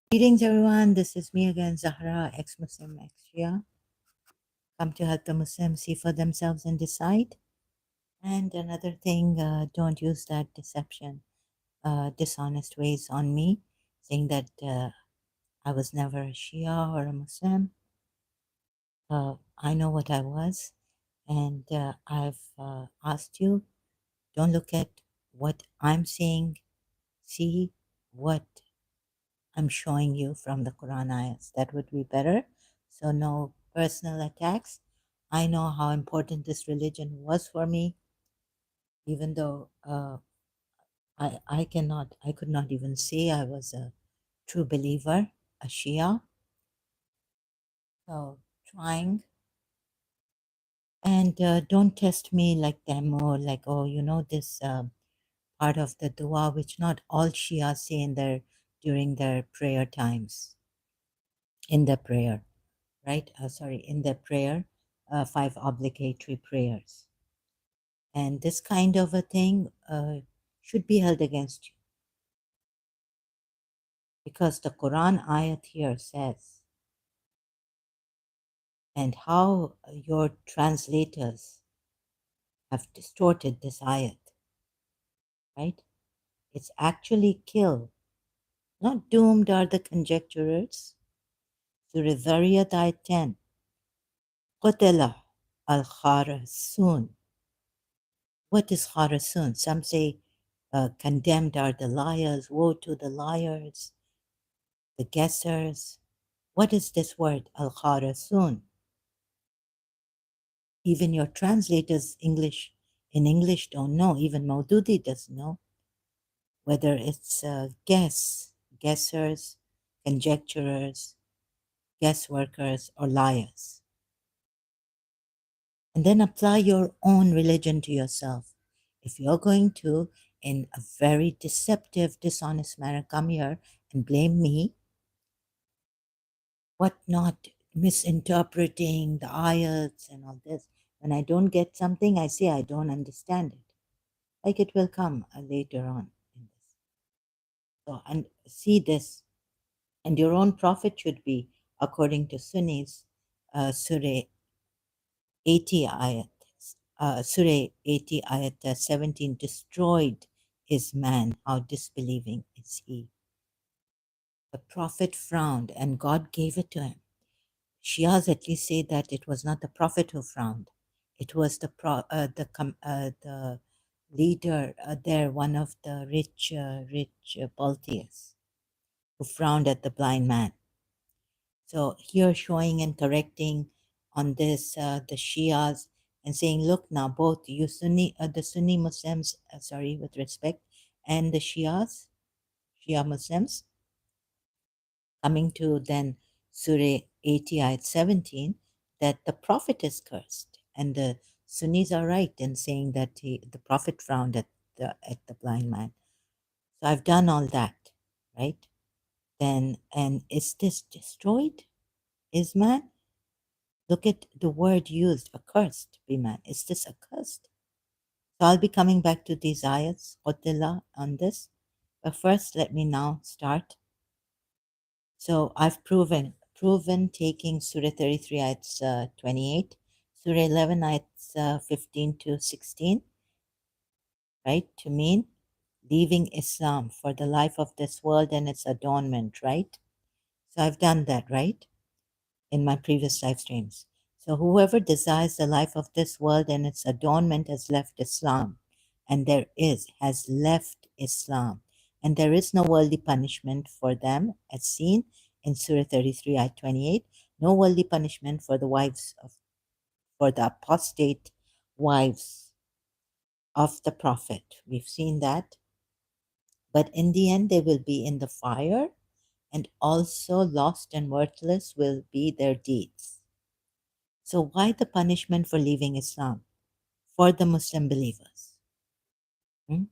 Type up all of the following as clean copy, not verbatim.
Greetings, everyone. This is me again, Zahra, ex-Muslim, ex-Shia. Come to help the Muslims see for themselves and decide. And another thing, don't use that deception, dishonest ways on me, saying that I was never a Shia or a Muslim. I know what I was, and I've asked you, don't look at what I'm saying, see what I'm showing you from the Quran ayats. That would be better. So, no personal attacks. I know how important this religion was for me, even though I could not even say I was a true believer, a Shia. So, trying. And don't test me like them or like, oh, you know, this part of the dua, which not all Shia say in their during their prayer times, in the prayer. Right? Sorry, in their prayer, 5 obligatory prayers. And this kind of a thing should be held against you because the Quran ayat here says, and how your translators have distorted this ayat, right? It's actually kill, not doomed are the conjecturers. Surah Zariyat ayat 10, Qutila al-Kharasun. What is Kharasun? Some say condemned are the liars, woe to the liars, the guessers. What is this word, al kharasun? Even your translators in English don't know. Even Maududi doesn't know whether it's guessers, conjecturers, guess workers, or liars. And then apply your own religion to yourself. If you're going to, in a very deceptive, dishonest manner, come here and blame me, what not misinterpreting the ayats and all this. When I don't get something, I say I don't understand it. Like it will come later on in this. So, and see this. And your own prophet should be, according to Sunnis, Surah 80 ayat, Surah 80 ayat 17, destroyed is man, how disbelieving is he. The prophet frowned and God gave it to him. Shias at least say that it was not the prophet who frowned. It was the leader there, one of the rich polytheists who frowned at the blind man. So here showing and correcting on this the Shias and saying, look now, both you the Sunni Muslims, sorry, with respect, and the Shias, Shia Muslims, coming to then Surah 80, ayat 17, that the Prophet is cursed. And the Sunnis are right in saying that the Prophet frowned at the blind man. So I've done all that, right? Then, and is this destroyed? Is man? Look at the word used, accursed, be man. Is this accursed? So I'll be coming back to these ayats, Qutila, on this. But first, let me now start. So I've proven taking Surah 33 ayats 28, Surah 11 ayats 15 to 16, right, to mean leaving Islam for the life of this world and its adornment, right? So I've done that, right, in my previous live streams. So whoever desires the life of this world and its adornment has left Islam, and has left Islam, and there is no worldly punishment for them, as seen in Surah 33, ayat 28. No worldly punishment for for the apostate wives of the Prophet. We've seen that. But in the end, they will be in the fire, and also lost and worthless will be their deeds. So, why the punishment for leaving Islam for the Muslim believers? Hmm?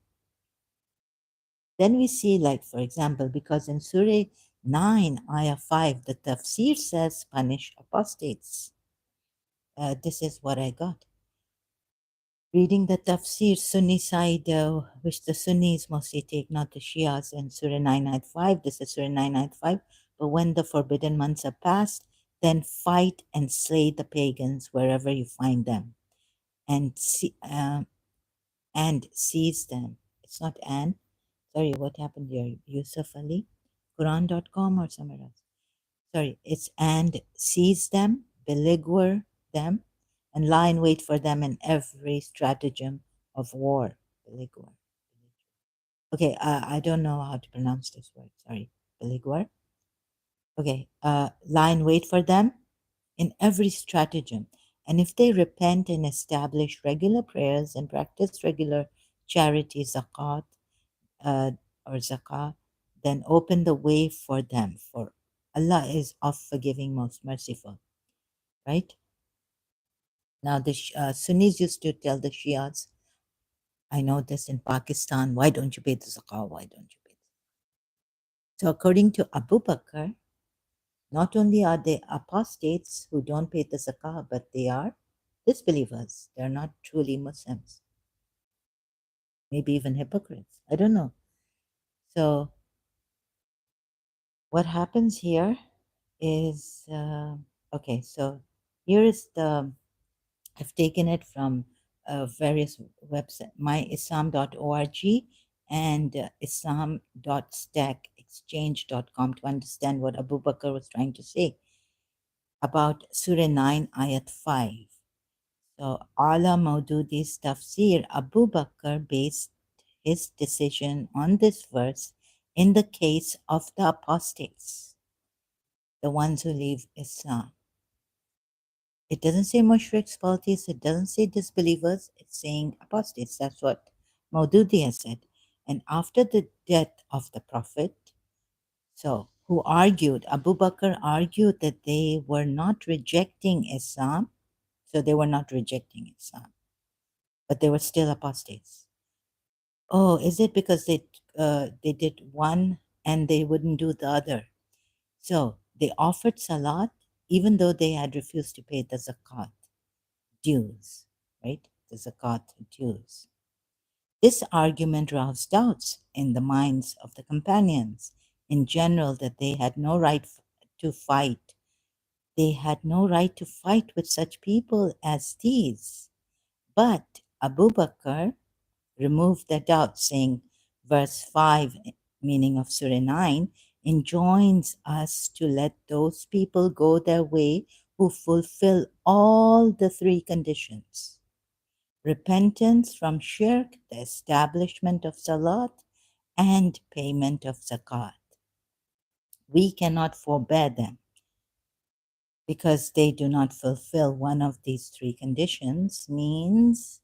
Then we see, like, for example, because in Surah 9, Ayah 5, the tafsir says punish apostates. This is what I got. Reading the tafsir Sunni side, which the Sunnis mostly take, not the Shias, in Surah 9 ayat 5. This is Surah 9 ayat 5. But when the forbidden months are past, then fight and slay the pagans wherever you find them, and and seize them. It's not an. Sorry, what happened here? Yusuf Ali, Quran.com or somewhere else. Sorry, it's and seize them, beleaguer them, and lie in wait for them in every stratagem of war. Beleaguer. Okay, I don't know how to pronounce this word. Sorry, beleaguer. Okay, lie in wait for them in every stratagem. And if they repent and establish regular prayers and practice regular charity, zakat, uh, or zakah, then open the way for them. For Allah is of forgiving, most merciful. Right? Now, the Sunnis used to tell the Shias, I know this in Pakistan, why don't you pay the zakah? Why don't you pay the zakah? So, according to Abu Bakr, not only are they apostates who don't pay the zakah, but they are disbelievers. They're not truly Muslims, maybe even hypocrites. I don't know. So, what happens here is okay. So, here is the I've taken it from various websites, myislam.org and islam.stackexchange.com to understand what Abu Bakr was trying to say about Surah 9, Ayat 5. So, Ala Maududi's tafsir, Abu Bakr based his decision on this verse in the case of the apostates, the ones who leave Islam. It doesn't say mushriks, polytheists, it doesn't say disbelievers, it's saying apostates. That's what Maududi has said. And after the death of the Prophet, so who argued, Abu Bakr argued that they were not rejecting Islam, so they were not rejecting Islam, but they were still apostates. Oh, is it because they did one and they wouldn't do the other? So they offered salat even though they had refused to pay the zakat dues, right? The zakat dues. This argument roused doubts in the minds of the companions in general that they had no right to fight. They had no right to fight with such people as these. But Abu Bakr removed the doubt, saying, verse 5, meaning of Surah 9, enjoins us to let those people go their way who fulfill all the three conditions: repentance from shirk, the establishment of salat, and payment of zakat. We cannot forbear them because they do not fulfill one of these three conditions. Means,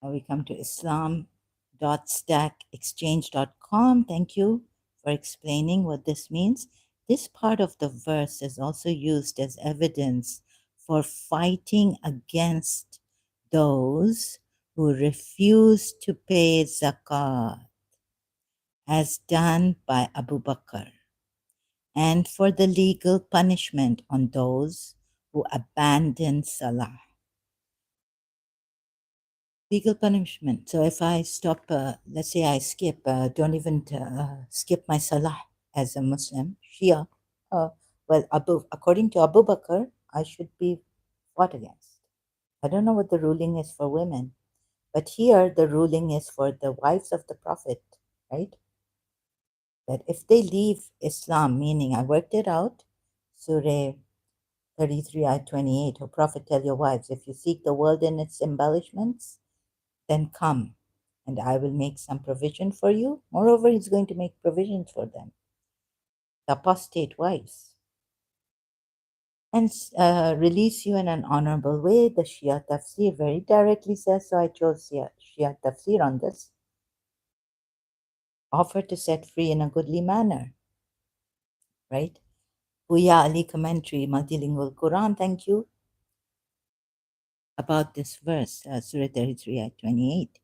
now we come to islam.stackexchange.com. Thank you for explaining what this means. This part of the verse is also used as evidence for fighting against those who refuse to pay zakat, as done by Abu Bakr, and for the legal punishment on those who abandon salah. Legal punishment. So if I stop, let's say I skip, don't even skip my salah as a Muslim, Shia, well, according to Abu Bakr, I should be fought against. I don't know what the ruling is for women, but here the ruling is for the wives of the Prophet, right? That if they leave Islam, meaning I worked it out, Surah 33, Ayat 28, O Prophet, tell your wives, if you seek the world and its embellishments, then come, and I will make some provision for you. Moreover, he's going to make provisions for them, the apostate wives, and release you in an honorable way. The Shia Tafsir very directly says, so I chose Shia Tafsir on this. Offer to set free in a goodly manner, right? Buya Ali commentary, multilingual Quran, thank you, about this verse, Surah 33, Ayat 28.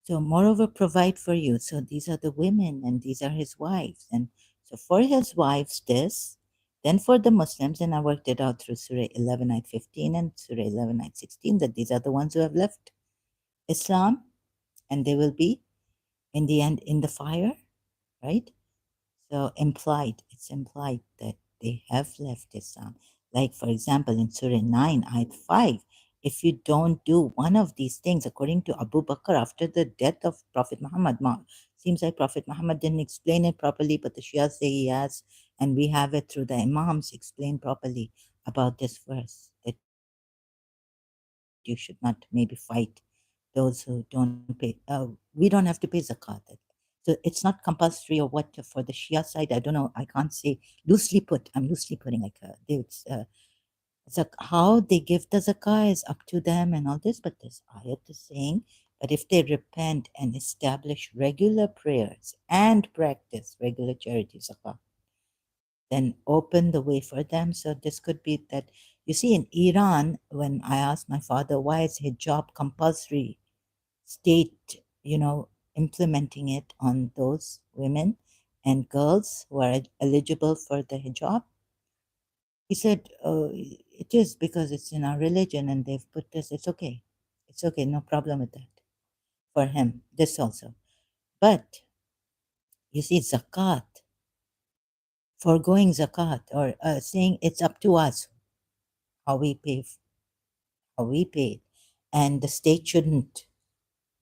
So, moreover, provide for you. So, these are the women and these are his wives. And so, for his wives, this, then for the Muslims, and I worked it out through Surah 11, Ayat 15 and Surah 11, Ayat 16, that these are the ones who have left Islam and they will be in the end in the fire, right? So it's implied that they have left Islam. Like, for example, in Surah 9, Ayat 5, if you don't do one of these things, according to Abu Bakr, after the death of Prophet Muhammad, seems like Prophet Muhammad didn't explain it properly, but the Shia say he has, and we have it through the Imams explained properly about this verse that you should not maybe fight those who don't pay. We don't have to pay zakat. So it's not compulsory or what for the Shia side. I don't know. I can't say loosely put. I'm loosely putting like it's how they give the zakah is up to them and all this. But this ayat is saying that if they repent and establish regular prayers and practice regular charity zakah, then open the way for them. So this could be that you see in Iran, when I asked my father why is hijab compulsory, state, implementing it on those women and girls who are eligible for the hijab. He said, oh, it is because it's in our religion and they've put this. It's okay. It's okay. No problem with that for him. This also. But you see, zakat, foregoing zakat or saying it's up to us how we pay, how we pay it. And the state shouldn't.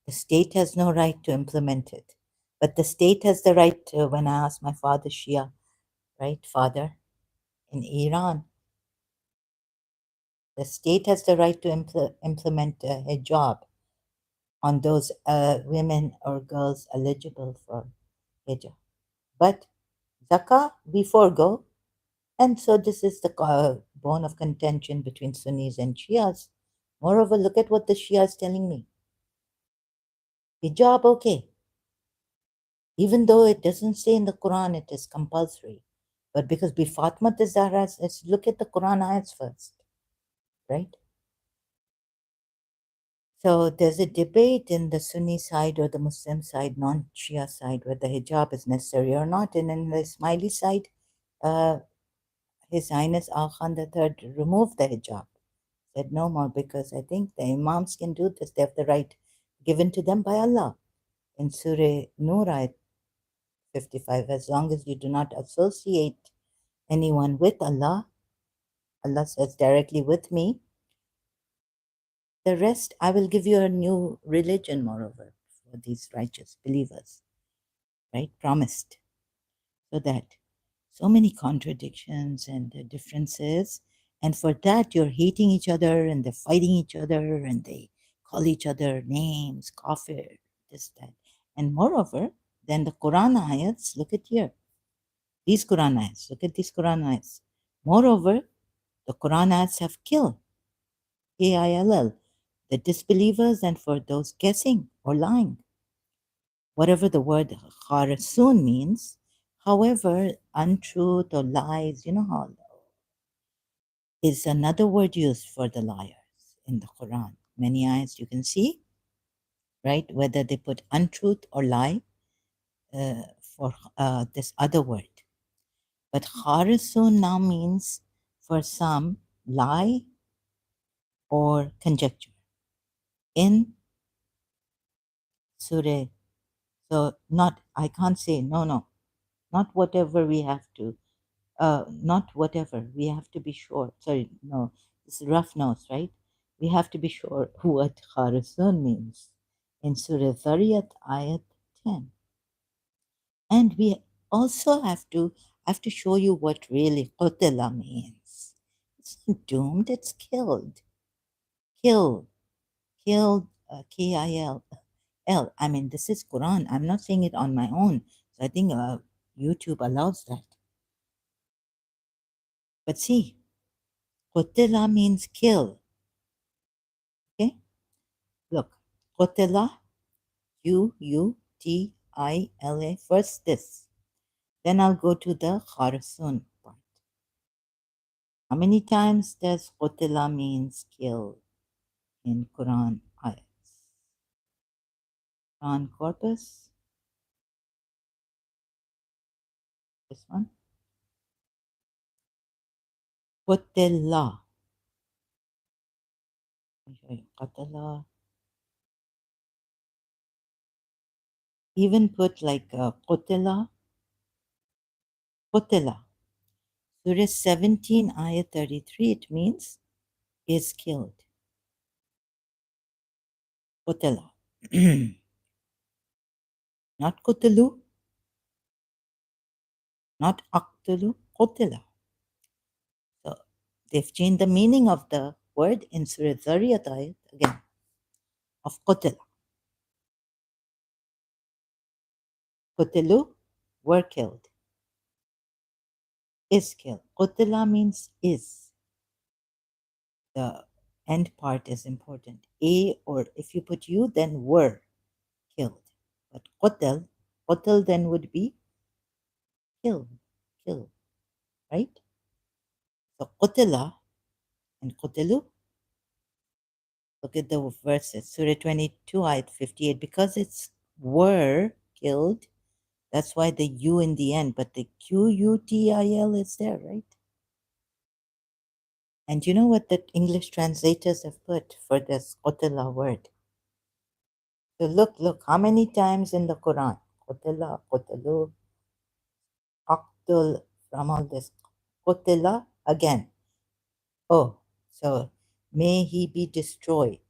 The state has no right to implement it. But the state has the right to, when I asked my father, Shia, right, father, in Iran, the state has the right to implement a hijab on those women or girls eligible for hijab. But zakah, we forego. And so this is the bone of contention between Sunnis and Shias. Moreover, look at what the Shia is telling me. Hijab, okay. Even though it doesn't say in the Quran it is compulsory. But because we Fatma the Zahra, let's look at the Quran ayats first, right? So there's a debate in the Sunni side or the Muslim side, non-Shia side, whether hijab is necessary or not. And in the Ismaili side, His Highness Al Khan III removed the hijab, said no more because I think the Imams can do this. They have the right given to them by Allah. In Surah Nur, ayat 55, as long as you do not associate anyone with Allah, Allah says directly with me, the rest I will give you a new religion, moreover, for these righteous believers, right? Promised. So that so many contradictions and differences. And for that, you're hating each other and they're fighting each other and they call each other names, kafir, this, that. And moreover, then the Quran ayats, look at here. These Quran ayats, look at these Quran ayats. Moreover, the Quran ayats have killed, Kill, the disbelievers and for those guessing or lying. Whatever the word kharasun means, however, untruth or lies, you know how, is another word used for the liars in the Quran. Many ayats you can see, right, whether they put untruth or lie for this other word. But kharasun now means for some lie or conjecture. In Surah, so not, I can't say, no, not whatever we have to, not whatever, we have to be sure. Sorry, no, it's rough nose, right? We have to be sure what kharasun means in Surah Zariyat, ayat 10. And we also have to show you what really qutila means. It's not doomed, it's killed. Killed. Killed, K-I-L. I mean, this is Quran. I'm not saying it on my own. So I think YouTube allows that. But see, qutila means kill. Okay? Look, qutila, Qutila. First this. Then I'll go to the kharsun part. How many times does qutila means kill in Quran ayats? Quran corpus. This one. Qutila. Qatala. Even put like qutila Qutila. Surah 17, ayah 33, it means is killed. Qutila. Not qutilu, not aqtulu, qutila. So they've changed the meaning of the word in Surah Zariyat ayat again of qutila. Qutilu were killed. Is killed. Qutila means is. The end part is important. A, or if you put you, then were killed. But qutil then would be killed, killed, right? So qutila and qutilu, look at the verses. Surah 22, ayat 58. Because it's were killed, that's why the U in the end, but the Qutil is there, right? And you know what the English translators have put for this qutila word? So look, how many times in the Quran? Qutila, qutilu, aqtul, from all this. Qutila again. Oh, so may he be destroyed.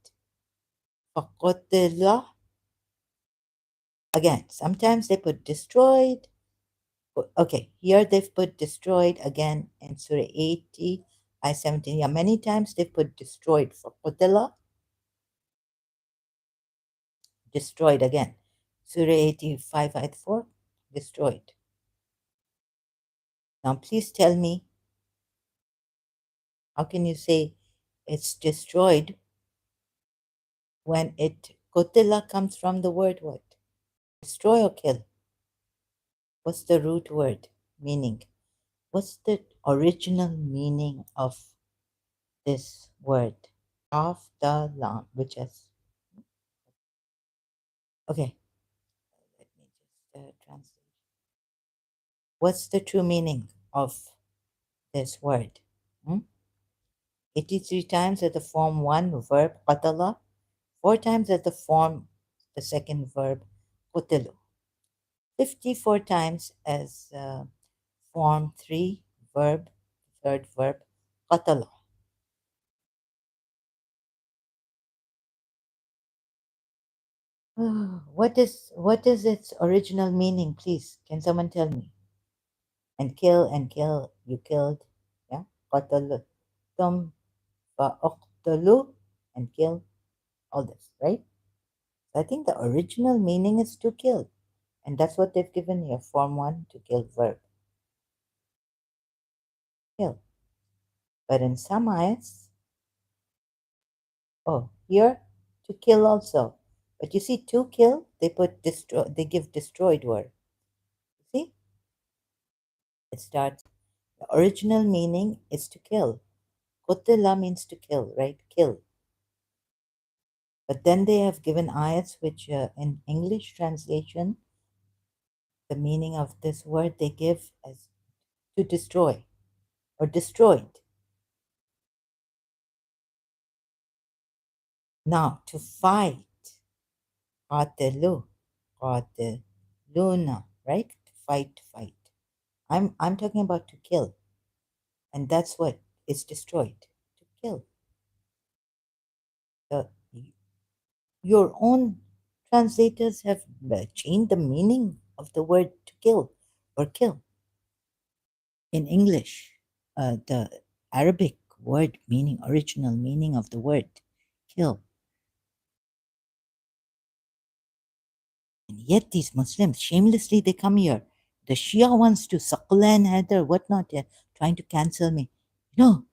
Faqutila again. Sometimes they put destroyed. Okay, here they've put destroyed again in Surah 80, I 17. Yeah, many times they put destroyed for Qutila, destroyed again. Surah 85, ayat 4, destroyed. Now, please tell me, how can you say it's destroyed when it, Qutila comes from the word what? Destroy or kill? What's the root word meaning? What's the original meaning of this word? Of the lam, which is, okay, let me just translate. What's the true meaning of this word? 83 times at the form 1 verb qatala, 4 times at the form the second verb qutilu, 54 times as form 3 verb, third verb qatala. What is its original meaning, please? Can someone tell me? And kill, you killed. Yeah. Qataltum fa'uqtalu, and kill. All this, right? So I think the original meaning is to kill. And that's what they've given here. Form 1, to kill, verb. Kill. But in some ayats, oh, here, to kill also. But you see, to kill, they put destroy, they give destroyed word. See? It starts, the original meaning is to kill. Qutila means to kill, right? Kill. But then they have given ayats which in English translation, the meaning of this word they give as to destroy or destroyed. Now, to fight, qatilu, qatiluna, right? To fight, fight. I'm talking about to kill. And that's what is destroyed, to kill. The, your own translators have changed the meaning of the word to kill or kill. In English, the Arabic word meaning, original meaning of the word kill. And yet these Muslims, shamelessly, they come here. The Shia wants to Saqlan, Haider, whatnot, trying to cancel me. No.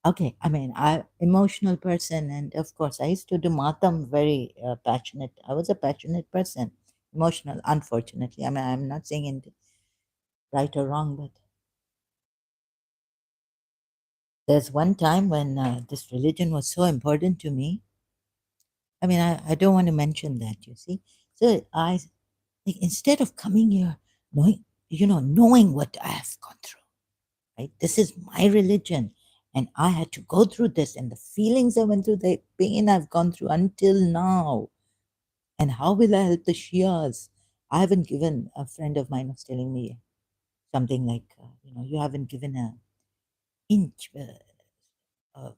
Okay, I mean, I'm emotional person, and of course, I used to do matam very passionate. I was a passionate person, emotional, unfortunately. I mean, I'm not saying it right or wrong, but there's one time when this religion was so important to me. I mean, I don't want to mention that, you see. So I, like, instead of coming here, knowing what I have gone through, right? This is my religion, and I had to go through this, and the feelings I went through, the pain I've gone through until now. And how will I help the Shias? I haven't given, a friend of mine was telling me, something like, you haven't given a inch of,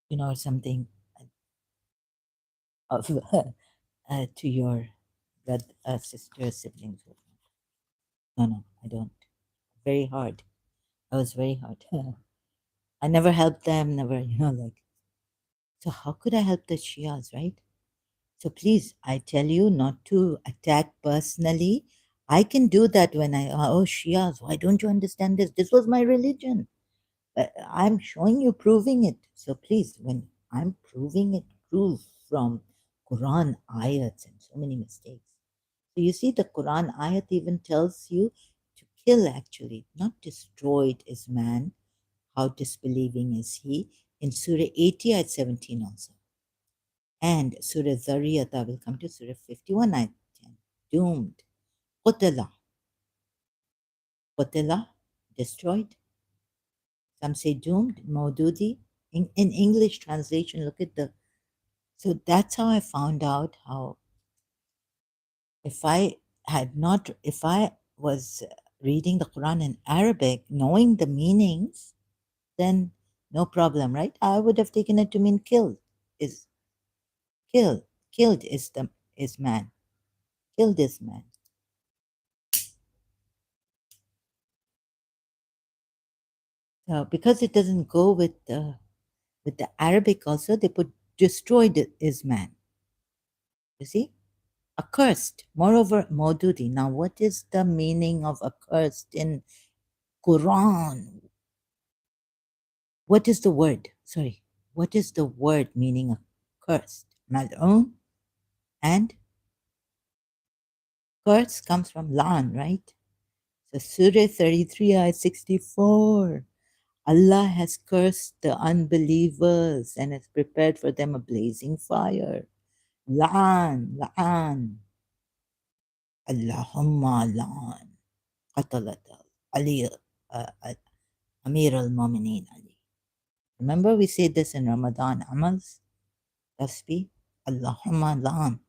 or something of to your brother, sister, siblings. No, no, I don't. Very hard. I was very hard. I never helped them, never, like. So how could I help the Shias, right? So please, I tell you not to attack personally. I can do that when oh, Shias, why don't you understand this? This was my religion. I'm showing you, proving it. So please, when I'm proving it, prove from Quran ayats and so many mistakes. So you see, the Quran ayat even tells you to kill, actually, not destroyed is man. How disbelieving is he? In Surah 80, ayat 17 also. And Surah Zariyat, I will come to Surah 51, ayat 10. Doomed. Qutila. Qutila, destroyed. Some say doomed, Maududi. In English translation, look at the. So that's how I found out how, if I was reading the Quran in Arabic, knowing the meanings, then no problem, right? I would have taken it to mean killed. Is killed. Killed is man. Killed is man. So because it doesn't go with the Arabic also, they put destroyed is man. You see? Accursed. Moreover, Maududi. Now, what is the meaning of accursed in Quran? What is the word? Sorry. What is the word meaning accursed? Mal'un, and curse comes from lan, right? So Surah 33, ayah 64. Allah has cursed the unbelievers and has prepared for them a blazing fire. La'an, la'an. Allahumma la'an. Qatalat Ali, Amir al-Mu'mineen Ali. Remember we say this in Ramadan, Amals, Tasbih, Allahumma la'an.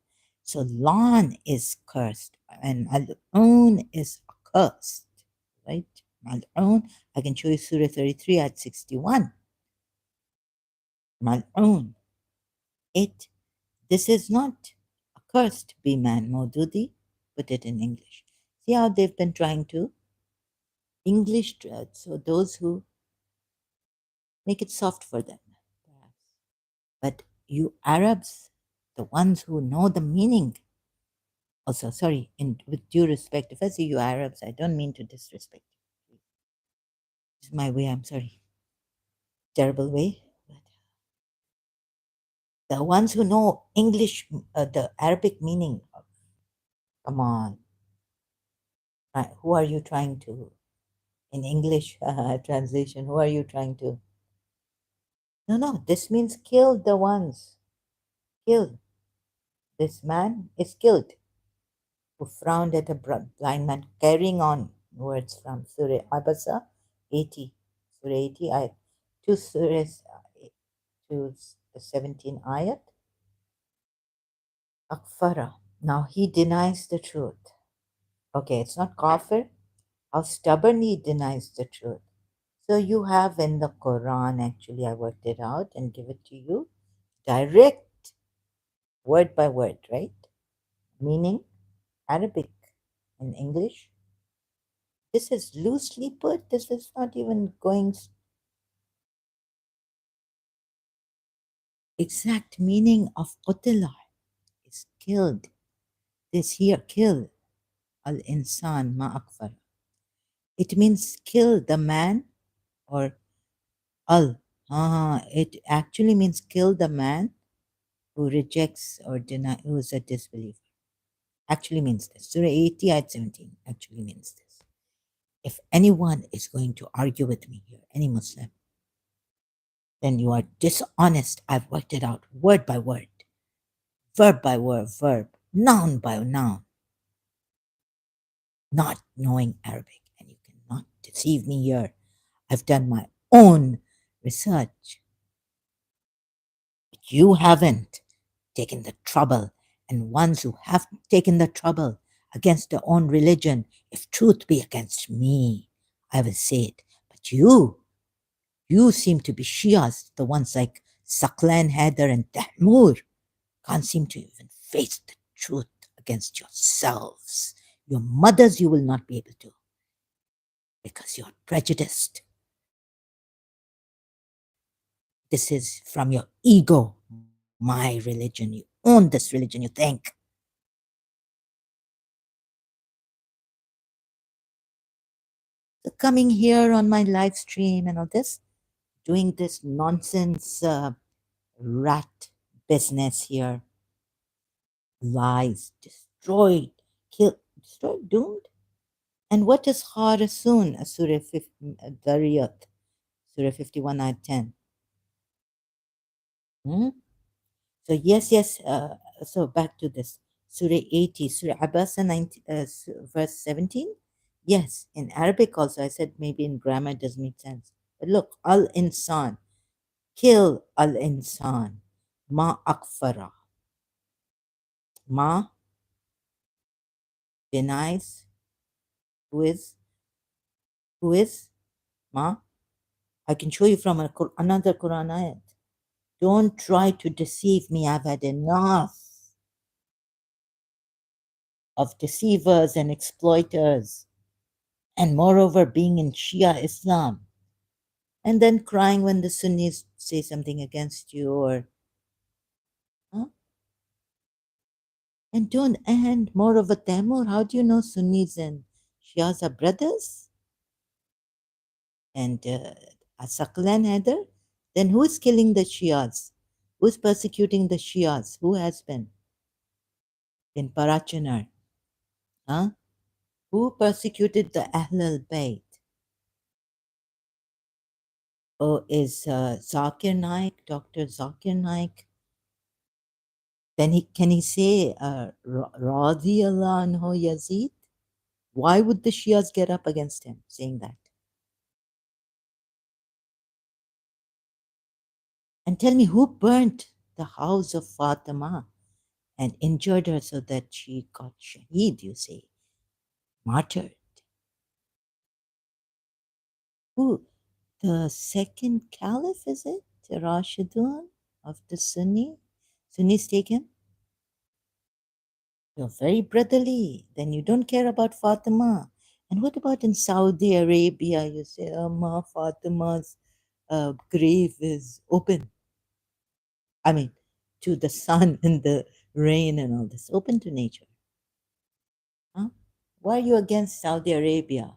So la'an is cursed and mal'un is cursed, right? Mal'un, I can show you Surah 33 at 61. Mal'un. This is not accursed, be man, Maududi. Put it in English. See how they've been trying to English, so those who make it soft for them, perhaps. But you Arabs, the ones who know the meaning, also, sorry, with due respect, if I say you Arabs, I don't mean to disrespect you. This is my way, I'm sorry. Terrible way. But the ones who know English, the Arabic meaning, come on. Who are you trying to, in English translation, who are you trying to? No, no, this means kill the ones. Kill. This man is killed, who frowned at a blind man, carrying on words from Surah Abasa 80. Surah 80, ayat, two surahs, to the 17 ayat. Akfara. Now he denies the truth. Okay, it's not kafir. How stubborn he denies the truth. So you have in the Quran, actually, I worked it out and give it to you, direct, word by word, right? Meaning Arabic and English. This is loosely put. This is not even going. Exact meaning of qutila is killed. This here, kill. Al-insan ma akfar. It means kill the man, or al. It actually means kill the man who rejects or denies, who is a disbeliever. Actually means this. Surah 80, ayat 17 actually means this. If anyone is going to argue with me here, any Muslim, then you are dishonest. I've worked it out word by word, verb by word, verb, noun by noun, not knowing Arabic. And you cannot deceive me here. I've done my own research. But you haven't taken the trouble. And ones who have taken the trouble, against their own religion. If truth be against me, I will say it. But you seem to be Shias, the ones like Saklan Haider and Tahmur, can't seem to even face the truth against yourselves. Your mothers you will not be able to, because you're prejudiced. This is from your ego. My religion. You own this religion, you think. So coming here on my live stream and all this, doing this nonsense rat business here, lies, destroyed, killed, destroyed, doomed. And what is Harasun? Surah 50, Dariyat, Surah 51, ayat 10. Hmm? So yes. So back to this. Surah 80, Surah Abasa 90, verse 17. Yes, in Arabic also. I said maybe in grammar it doesn't make sense. But look, al-insan, kill al-insan, ma akfara. Ma denies, who is, ma. I can show you from another Quran ayat. Don't try to deceive me. I've had enough of deceivers and exploiters. And moreover, being in Shia Islam. And then crying when the Sunnis say something against you or, huh? And moreover, Tamur, how do you know Sunnis and Shias are brothers? And Saklan Haider? Then who is killing the Shias? Who is persecuting the Shias? Who has been? In Parachanar. Huh? Who persecuted the Ahlul Bayt? Oh, is Zakir Naik, Dr. Zakir Naik? Then can he say Radiyallahu anhu Yazid? Why would the Shias get up against him saying that? And tell me who burnt the house of Fatima and injured her so that she got shaheed, you say, martyred. Who? The second caliph, is it? Rashidun of the Sunnis take him? You're very brotherly. Then you don't care about Fatima. And what about in Saudi Arabia? You say, Ma, Fatima's grave is open. I mean, to the sun and the rain and all this, open to nature. Huh? Why are you against Saudi Arabia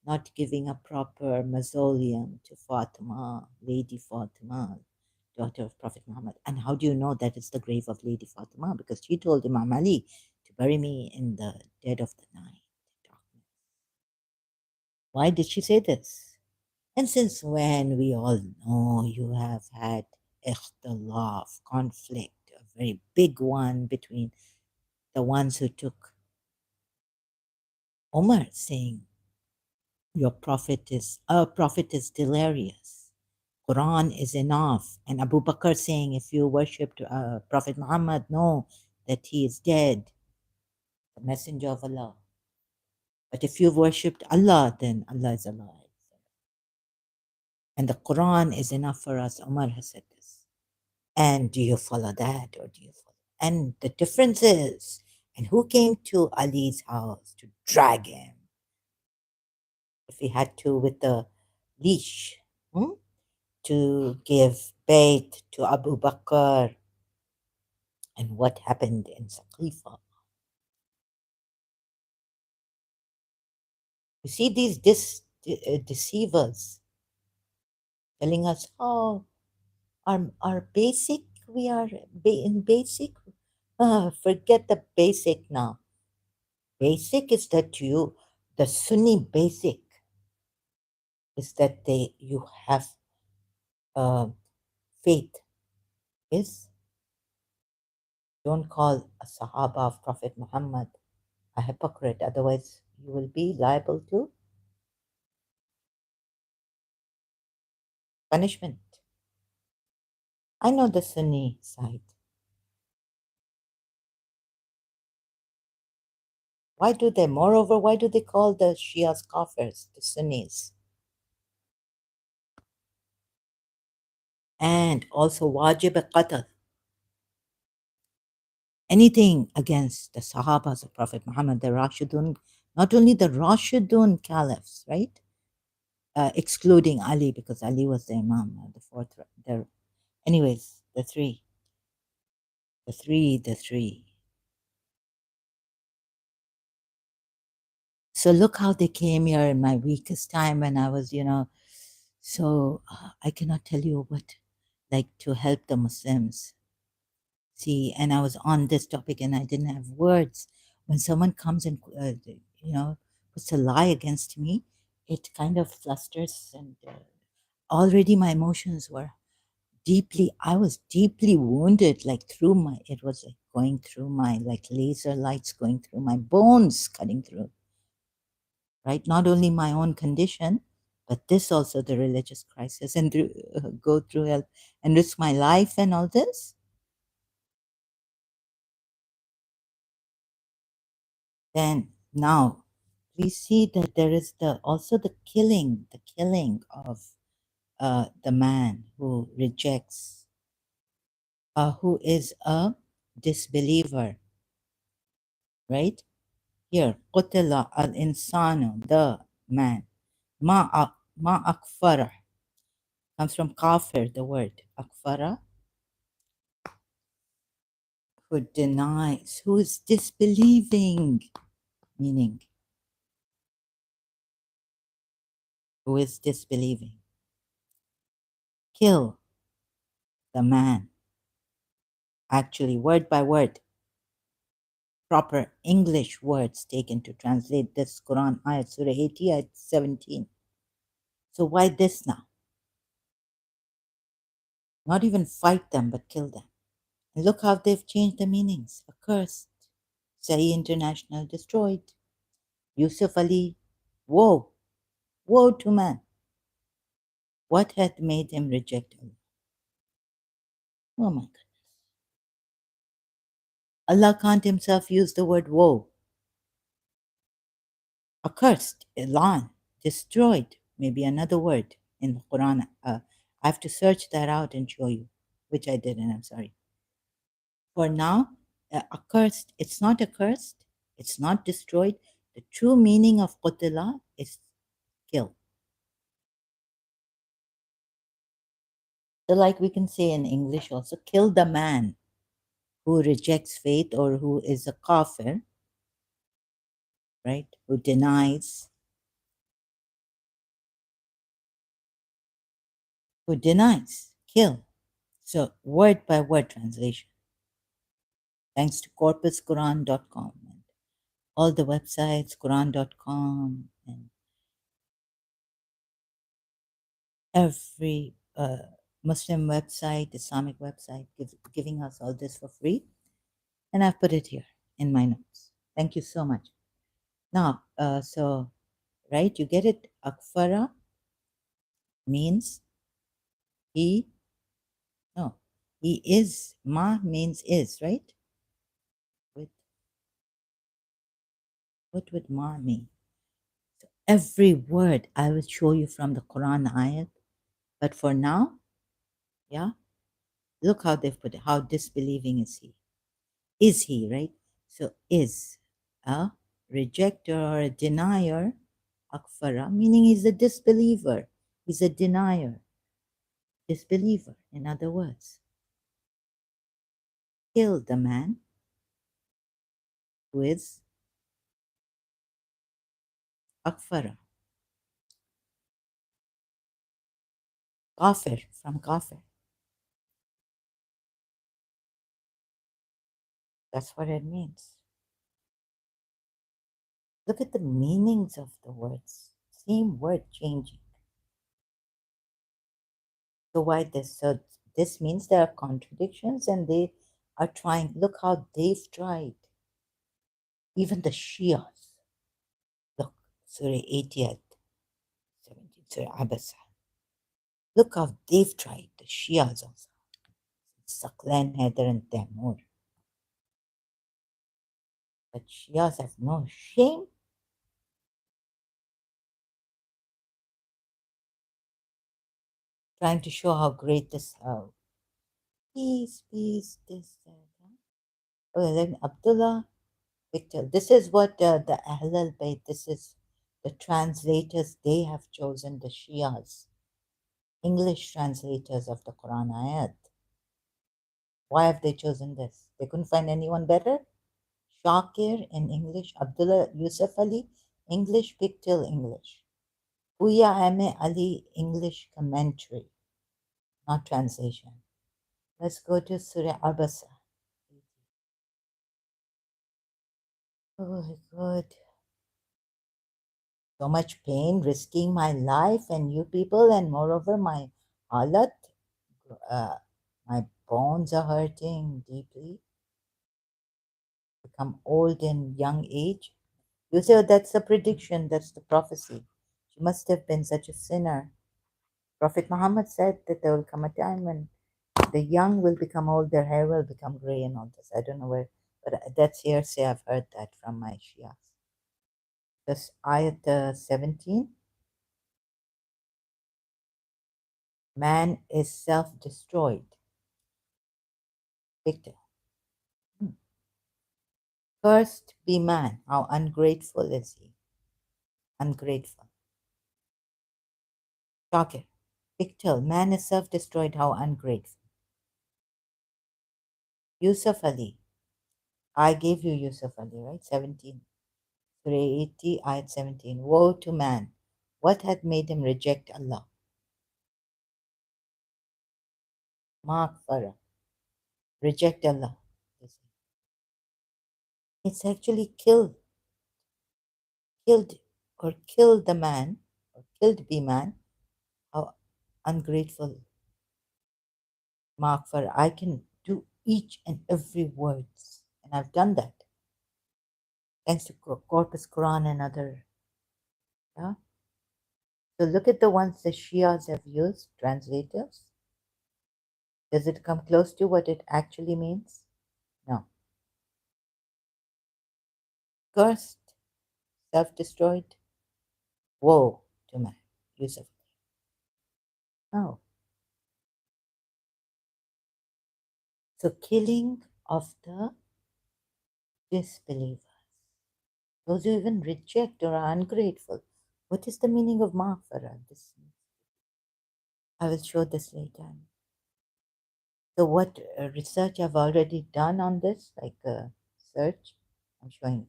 not giving a proper mausoleum to Fatima, Lady Fatima, daughter of Prophet Muhammad? And how do you know that it's the grave of Lady Fatima? Because she told Imam Ali to bury me in the dead of the night. Why did she say this? And since when we all know you have had ikhtilaf, conflict, a very big one between the ones who took Omar saying, our prophet is delirious. Quran is enough. And Abu Bakr saying, if you worshipped Prophet Muhammad, know that he is dead, the messenger of Allah. But if you've worshipped Allah, then Allah is alive. And the Quran is enough for us. Umar has said this. And do you follow that or do you follow? And the difference is, and who came to Ali's house to drag him? If he had to with the leash, to give bait to Abu Bakr, and what happened in Saqifa. You see these deceivers telling us, oh, our basic, we are in basic. Forget the basic now. Basic is that the Sunni basic is that you have uh, faith. Is don't call a Sahaba of Prophet Muhammad a hypocrite, otherwise you will be liable to punishment. I know the Sunni side. Moreover, why do they call the Shias kafirs, the Sunnis? And also wajib al-qatl, anything against the Sahabas of Prophet Muhammad, the Rashidun, not only the Rashidun caliphs, right? Excluding Ali, because Ali was the Imam, the fourth, anyways, the three. So look how they came here in my weakest time when I was, so I cannot tell you what, like to help the Muslims. See, and I was on this topic and I didn't have words. When someone comes and, puts a lie against me, it kind of flusters and already my emotions were I was deeply wounded, like it was like going through my, like laser lights going through my bones, cutting through, right? Not only my own condition, but this also the religious crisis and go through hell and risk my life and all this. Then now we see that there is also the killing of the man who rejects, who is a disbeliever, right? Here, qutila al-insanu, the man, ma akfara, comes from kafir, the word akfara, who denies, who is disbelieving, meaning who is disbelieving. Kill the man, actually, word by word, proper English words taken to translate this Quran ayat, Surah 80, ayat 17. So why this now? Not even fight them, but kill them. And look how they've changed the meanings. Accursed, Sahi International destroyed, Yusuf Ali, woe, woe to man. What had made him reject Allah? Oh my God. Allah can't himself use the word woe. Accursed, Elan, destroyed, maybe another word in the Quran. I have to search that out and show you, which I did, and I'm sorry. For now, accursed, it's not accursed, it's not destroyed. The true meaning of qutila is kill. So, like we can say in English also, kill the man who rejects faith or who is a kafir, right? Who denies, kill. So, word by word translation. Thanks to corpusquran.com and all the websites, Quran.com, and every Muslim website, Islamic website, giving us all this for free. And I've put it here in my notes. Thank you so much. Now, so, right, you get it? Akfara means he, no, he is. Ma means is, right? What would ma mean? So every word I will show you from the Quran ayat. But for now, yeah, look how they've put it. How disbelieving is he? Is he, right? So is a rejecter or a denier, akfara, meaning he's a disbeliever. He's a denier, disbeliever, in other words. Kill the man who is akfara. Kafir, from kafir. That's what it means. Look at the meanings of the words. Same word changing. So why this? So this means there are contradictions and they are trying. Look how they've tried. Even the Shias. Look, Surah 80, 17, Surah Abasa. Look how they've tried. The Shias also. Saklan, Haider, and Tamur. But Shias have no shame. Trying to show how great this, peace, peace, this, that. Okay, then Abdullah Victor. This is what the Ahlul Bayt, this is the translators, they have chosen the Shias, English translators of the Quran ayat. Why have they chosen this? They couldn't find anyone better? Shakir in English, Abdullah Yusuf Ali, English, Pictorial English. Puya Ame Ali, English commentary, not translation. Let's go to Surah Abasa. Oh, God. So much pain, risking my life and you people, and moreover, my halat, my bones are hurting deeply. Become old in young age. You say, oh, that's a prediction, that's the prophecy. She must have been such a sinner. Prophet Muhammad said that there will come a time when the young will become old, their hair will become gray, and all this. I don't know where, but that's hearsay. I've heard that from my Shias. This ayat 17. Man is self destroyed. Victor. Cursed be man. How ungrateful is he? Ungrateful. Shakir. Victor. Man is self destroyed. How ungrateful. Yusuf Ali. I gave you Yusuf Ali, right? 17. Surah 80, ayat 17. Woe to man. What had made him reject Allah? Mark Farah. Reject Allah. It's actually killed or killed the man, or killed be man. How ungrateful. Mark Farah. I can do each and every words, and I've done that. Thanks to Corpus Quran and other. Yeah? So look at the ones the Shias have used, translators. Does it come close to what it actually means? No. Cursed, self-destroyed, woe to man. Yusuf. No. So killing of the disbelievers. Those who even reject or are ungrateful. What is the meaning of maghfirah? I will show this later. So what research I've already done on this, like search, I'm showing you.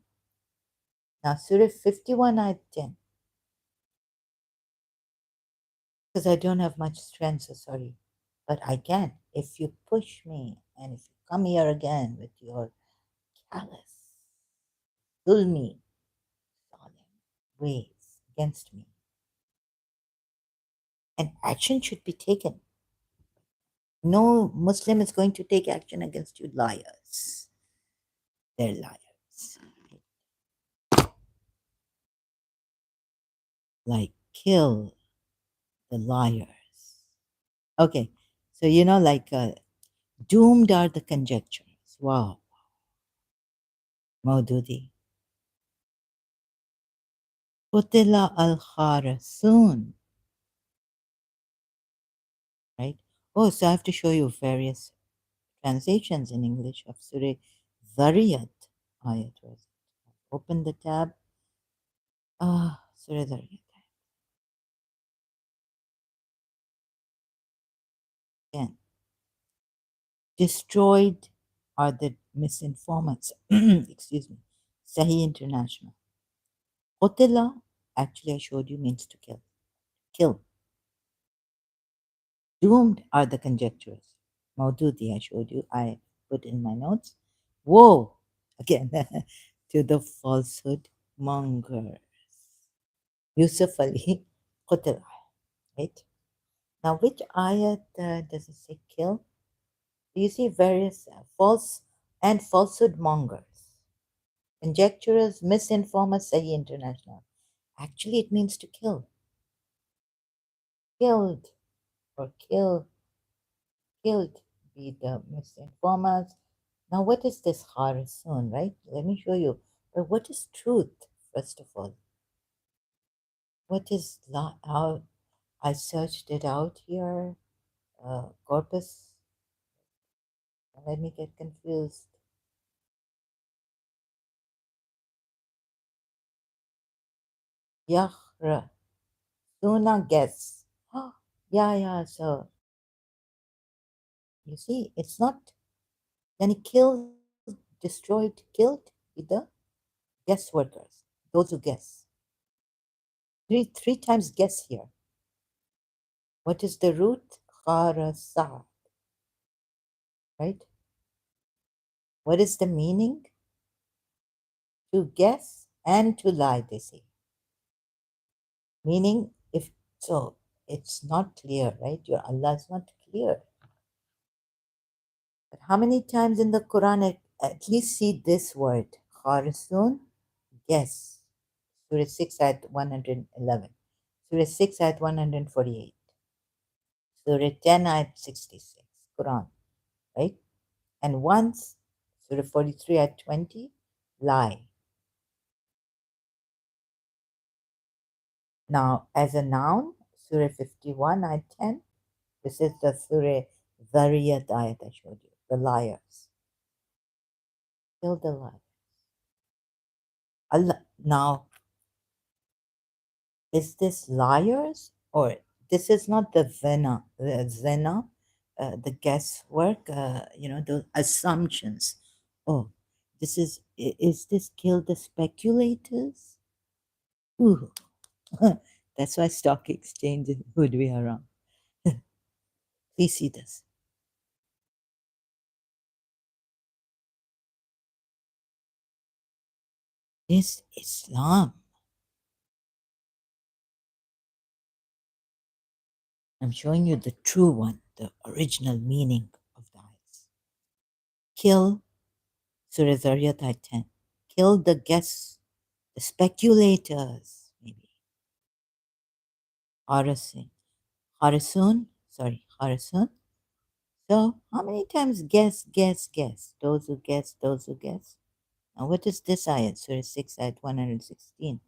Now Surah 51 ayat 10. Because I don't have much strength, so sorry. But I can. If you push me and if you come here again with your callous, zulmi, solemn ways against me, and action should be taken. No Muslim is going to take action against you, liars. They're liars. Like, kill the liars. Okay, so like doomed are the conjectures. Wow, Maududi. Qutila al-Kharasun. Right? Oh, so I have to show you various translations in English of Surah Zariyat ayat. Open the tab. Surah Zariyat. Again. Destroyed are the misinformants. Excuse me. Sahih International. Qutila, actually I showed you, means to kill. Kill. Doomed are the conjecturers. Maududi, I showed you, I put in my notes. Woe, again, to the falsehood mongers. Yusuf Ali, Qutila, right? Now, which ayat does it say kill? Do you see various false and falsehood mongers? Conjecturers, misinformers, Sahih International. Actually, it means to kill. Killed or killed be the misinformers. Now, what is this Harisun, right? Let me show you. But what is truth, first of all? What is how I searched it out here? Corpus. Let me get confused. Yahra. Suna guess. Yeah, yeah. So you see, it's not. Then he killed, destroyed, killed the guess workers, those who guess. Three times guess here. What is the root? Kharasa, right? What is the meaning? To guess and to lie, they say. Meaning, if so, it's not clear, right? Your Allah is not clear. But how many times in the Quran at least see this word? Kharisun, guess. Surah 6 at 111. Surah 6 at 148. Surah 10 at 66. Quran, right? And once, Surah 43 at 20, lie. Now, as a noun, Surah 51 at 10, this is the Surah Zariyat ayat I showed you, the liars. Kill the liars. Allah, now, is this liars or this is not the zina, the guesswork, the assumptions. Oh, is this kill the speculators? Ooh, that's why stock exchange would be around. Please see this. This Islam. I'm showing you the true one, the original meaning of the ayats. Kill, Surah Zariyat ayat 10. Kill the guests, the speculators, maybe. Harasun. Harasun. So, how many times guess? Those who guess, those who guess. Now, what is this ayat? Surah 6 ayat 116.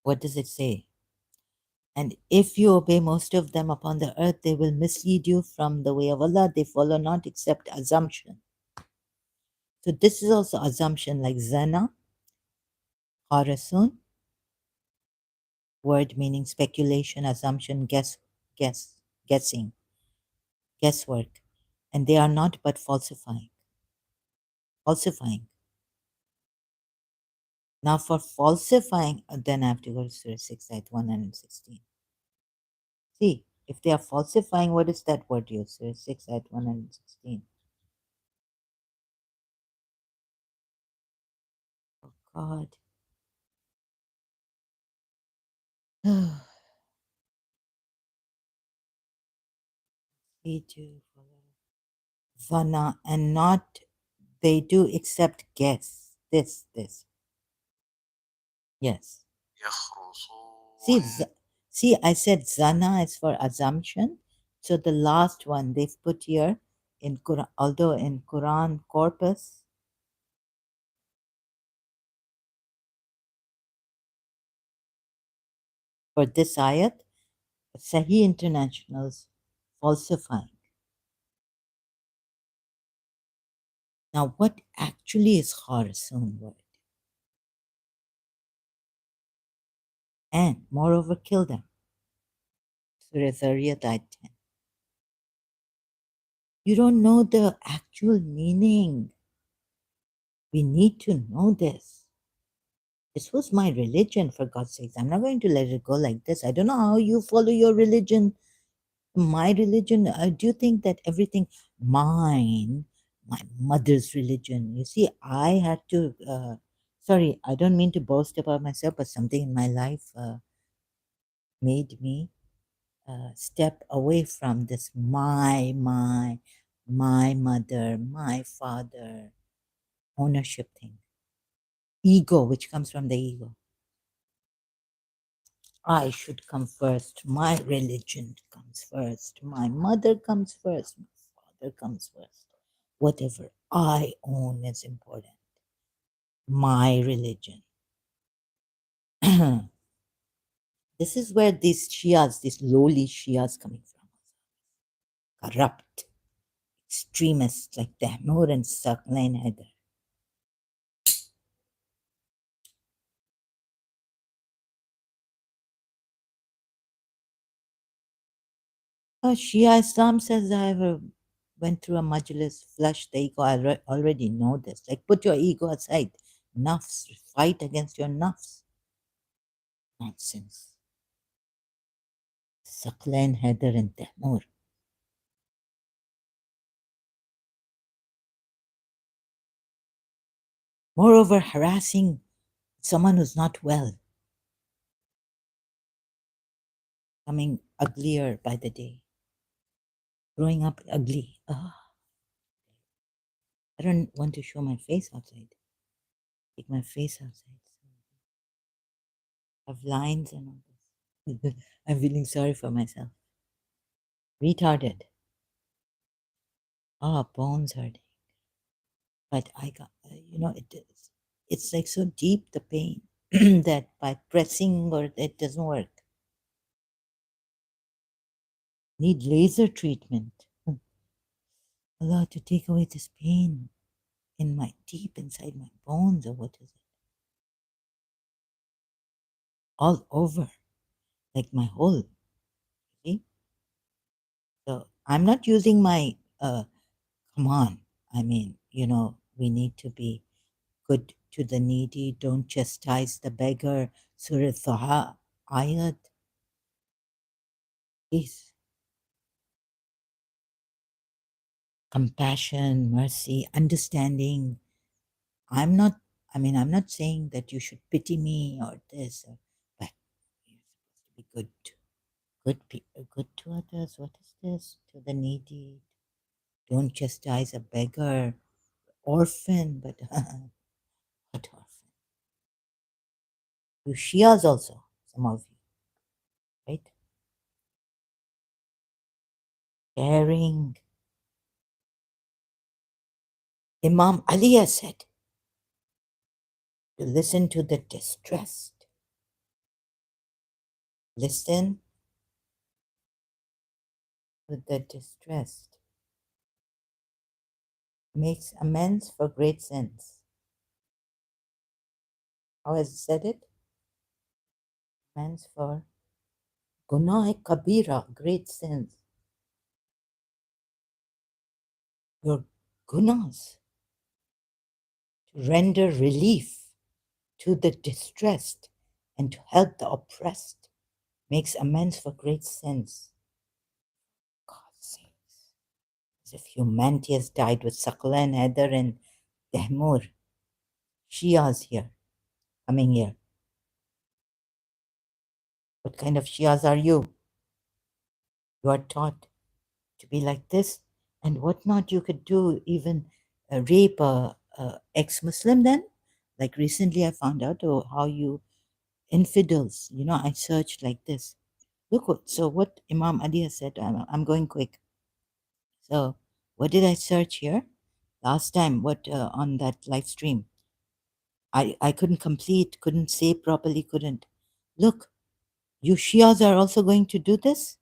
What does it say? And if you obey most of them upon the earth, they will mislead you from the way of Allah. They follow not except assumption. So this is also assumption like zana, harasun, word meaning speculation, assumption, guessing, guesswork. And they are not but falsifying. Falsifying. Now for falsifying, then I have to go to Surah 6 ayat 116. See, if they are falsifying, what is that word used? Surah 6 ayat 116. Oh God. We do Vana, and not they do except guess. This. Yes. See, see, I said Zana is for assumption. So the last one they've put here in Quran, although in Quran corpus, for this ayat, Sahih International's falsifying. Now, what actually is Kharasun word? And moreover, kill them. Surah Zariyat ayat 10. You don't know the actual meaning. We need to know this. This was my religion, for God's sakes. I'm not going to let it go like this. I don't know how you follow your religion. My religion, do you think that everything, mine, my mother's religion, you see, I had to, sorry, I don't mean to boast about myself, but something in my life made me step away from this my mother, my father ownership thing. Ego, which comes from the ego. I should come first. My religion comes first. My mother comes first. My father comes first. Whatever I own is important. my religion. This is where these Shias, these lowly Shias coming from, corrupt extremists like Tahmur and Saklan Haider. Shia Islam says I ever went through a majlis, flushed the ego. I already know this. Like, put your ego aside. Nafs, fight against your nafs. Nonsense. Saklan Haider and Tahmur. Moreover, harassing someone who's not well, becoming uglier by the day, growing up ugly. I don't want to show my face outside. Take my face outside. I have lines and all this. I'm feeling sorry for myself. Retarded. Bones hurting. But I got, it's like so deep, the pain, that by pressing or it doesn't work. Need laser treatment. Allah, to take away this pain in my deep inside my bones, or what is it? All over, like my whole. See? So I'm not using my, come on. I mean, we need to be good to the needy. Don't chastise the beggar. Surah Taha ayat. Please. Compassion, mercy, understanding. I'm not, I'm not saying that you should pity me or this, but you're supposed to be good. Good to others. What is this? To the needy. Don't chastise a beggar, orphan, but what orphan? You Shias also, some of you, right? Caring. Imam Ali has said to listen to the distressed. Listen to the distressed. Makes amends for great sins. How has it said it? Amends for Gunah Kabira, great sins. Your gunas, to render relief to the distressed and to help the oppressed, makes amends for great sins. God's sakes. As if humanity has died with Sakla and Haider and Tehmur. Shias here, coming here. What kind of Shias are you? You are taught to be like this, and what not you could do, even rape a ex-Muslim then? Like recently I found out how you infidels, I searched like this. Look, so what Imam Ali has said, I'm going quick. So what did I search here? Last time, what on that live stream? I couldn't complete, couldn't say properly, couldn't. Look, you Shias are also going to do this?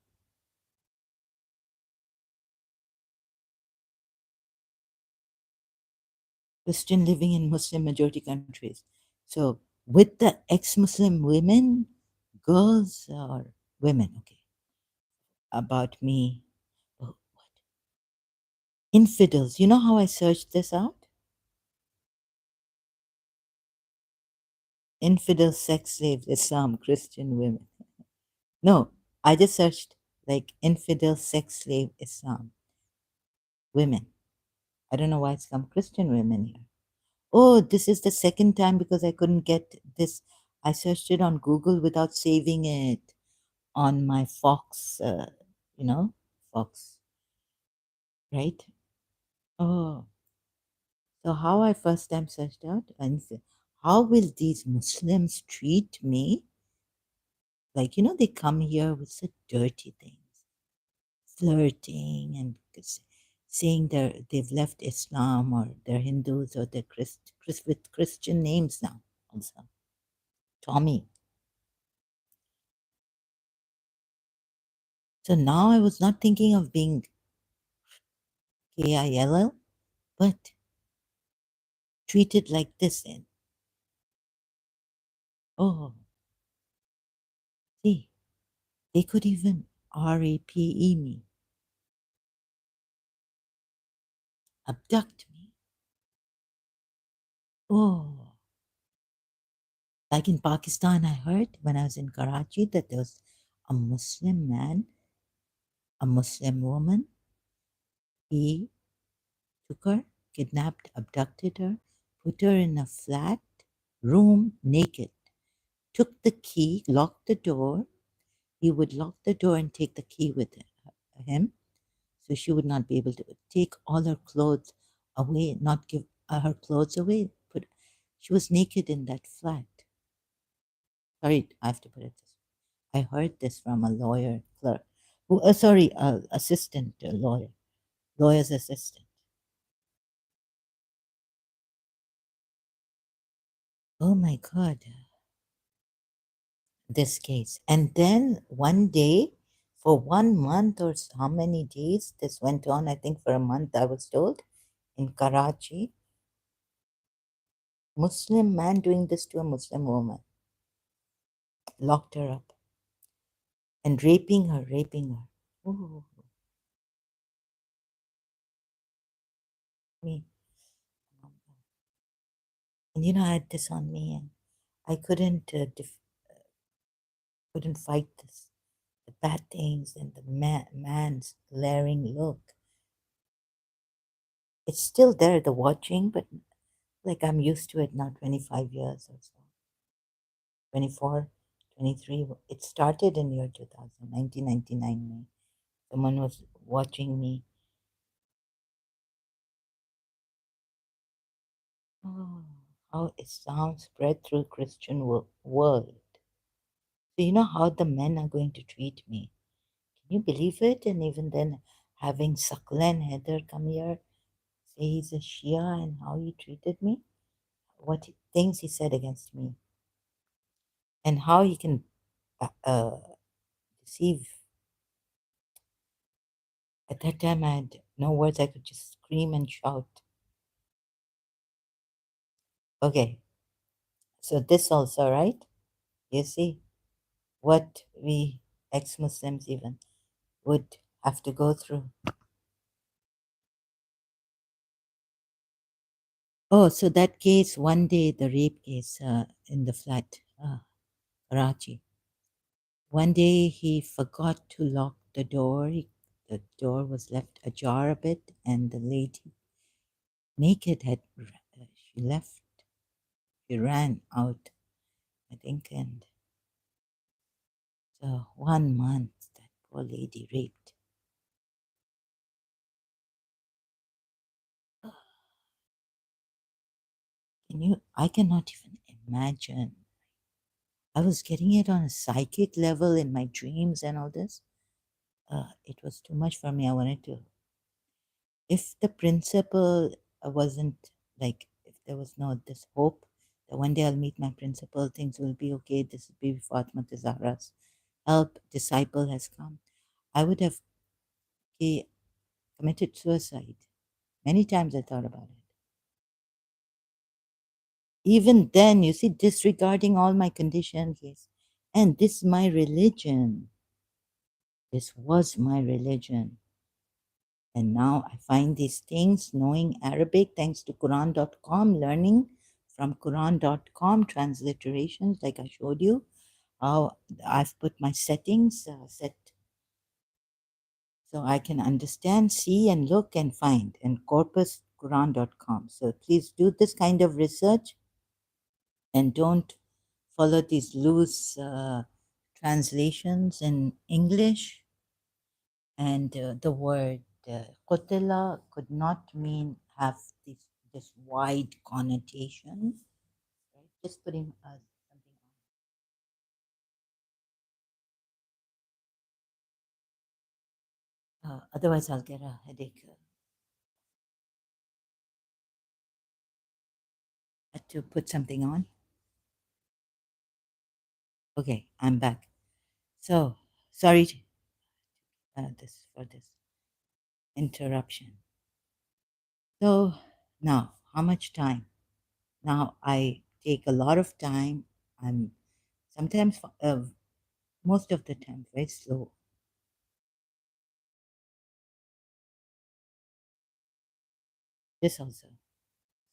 Christian living in Muslim majority countries. So with the ex-Muslim women, girls or women, okay, about me. Oh, what? Infidels. You know how I searched this out? Infidel, sex slaves, Islam, Christian women. No, I just searched like infidel, sex slave, Islam, women. I don't know why it's come Christian women here. Oh, this is the second time because I couldn't get this. I searched it on Google without saving it on my Fox, Fox, right? Oh, so how I first time searched out and said, how will these Muslims treat me? Like, they come here with such dirty things, flirting and saying they've left Islam or they're Hindus or they're with Christian names now also. Tommy. So now I was not thinking of being KILL, but treated like this. And oh, see, they could even RAPE me, abduct me. Oh, like in Pakistan, I heard when I was in Karachi that there was a Muslim man, a Muslim woman. He took her, kidnapped, abducted her, put her in a flat room naked, took the key, locked the door. He would lock the door and take the key with him, so she would not be able to take all her clothes away, not give her clothes away. She was naked in that flat. Sorry, I have to put it this way. I heard this from a lawyer clerk, who, assistant lawyer, lawyer's assistant. Oh my God, this case. And then one day, for 1 month or how many days this went on, I think for a month, I was told, in Karachi, Muslim man doing this to a Muslim woman, locked her up and raping her. Oh, me. And I had this on me, and I couldn't fight this, the bad things and the man's glaring look. It's still there, the watching, but like I'm used to it now, 25 years or so, 24, 23. It started in year 2000, 1999. May. Someone was watching me. Oh, how Islam spread through Christian world. So you know how the men are going to treat me. Can you believe it? And even then, having Saklan Heather come here, say he's a Shia and how he treated me, things he said against me, and how he can deceive. At that time, I had no words. I could just scream and shout. Okay, so this also, right? You see what we ex-Muslims even would have to go through. Oh, so that case, one day, the rape case in the flat, Karachi. One day he forgot to lock the door. The door was left ajar a bit, and the lady, naked, she left. She ran out, I think, and so 1 month that poor lady raped. I cannot even imagine. I was getting it on a psychic level in my dreams and all this. It was too much for me. I wanted to. If the principal wasn't like, if there was no this hope that one day I'll meet my principal, things will be okay. This will be Fatma Zahra's help. Disciple has come. I would have committed suicide. Many times I thought about it. Even then, you see, disregarding all my conditions, yes. And this is my religion. This was my religion. And now I find these things, knowing Arabic, thanks to Quran.com, learning from Quran.com, transliterations, like I showed you, how I've put my settings set so I can understand, see, and look and find, and corpus Quran.com. So please do this kind of research and don't follow these loose translations in English. And the word qutila could not mean have this wide connotation. Right? Just putting something on. Otherwise, I'll get a headache. to put something on. Okay, I'm back. So sorry this for this interruption. So now, how much time? Now I take a lot of time. I'm sometimes, most of the time, very slow. This also.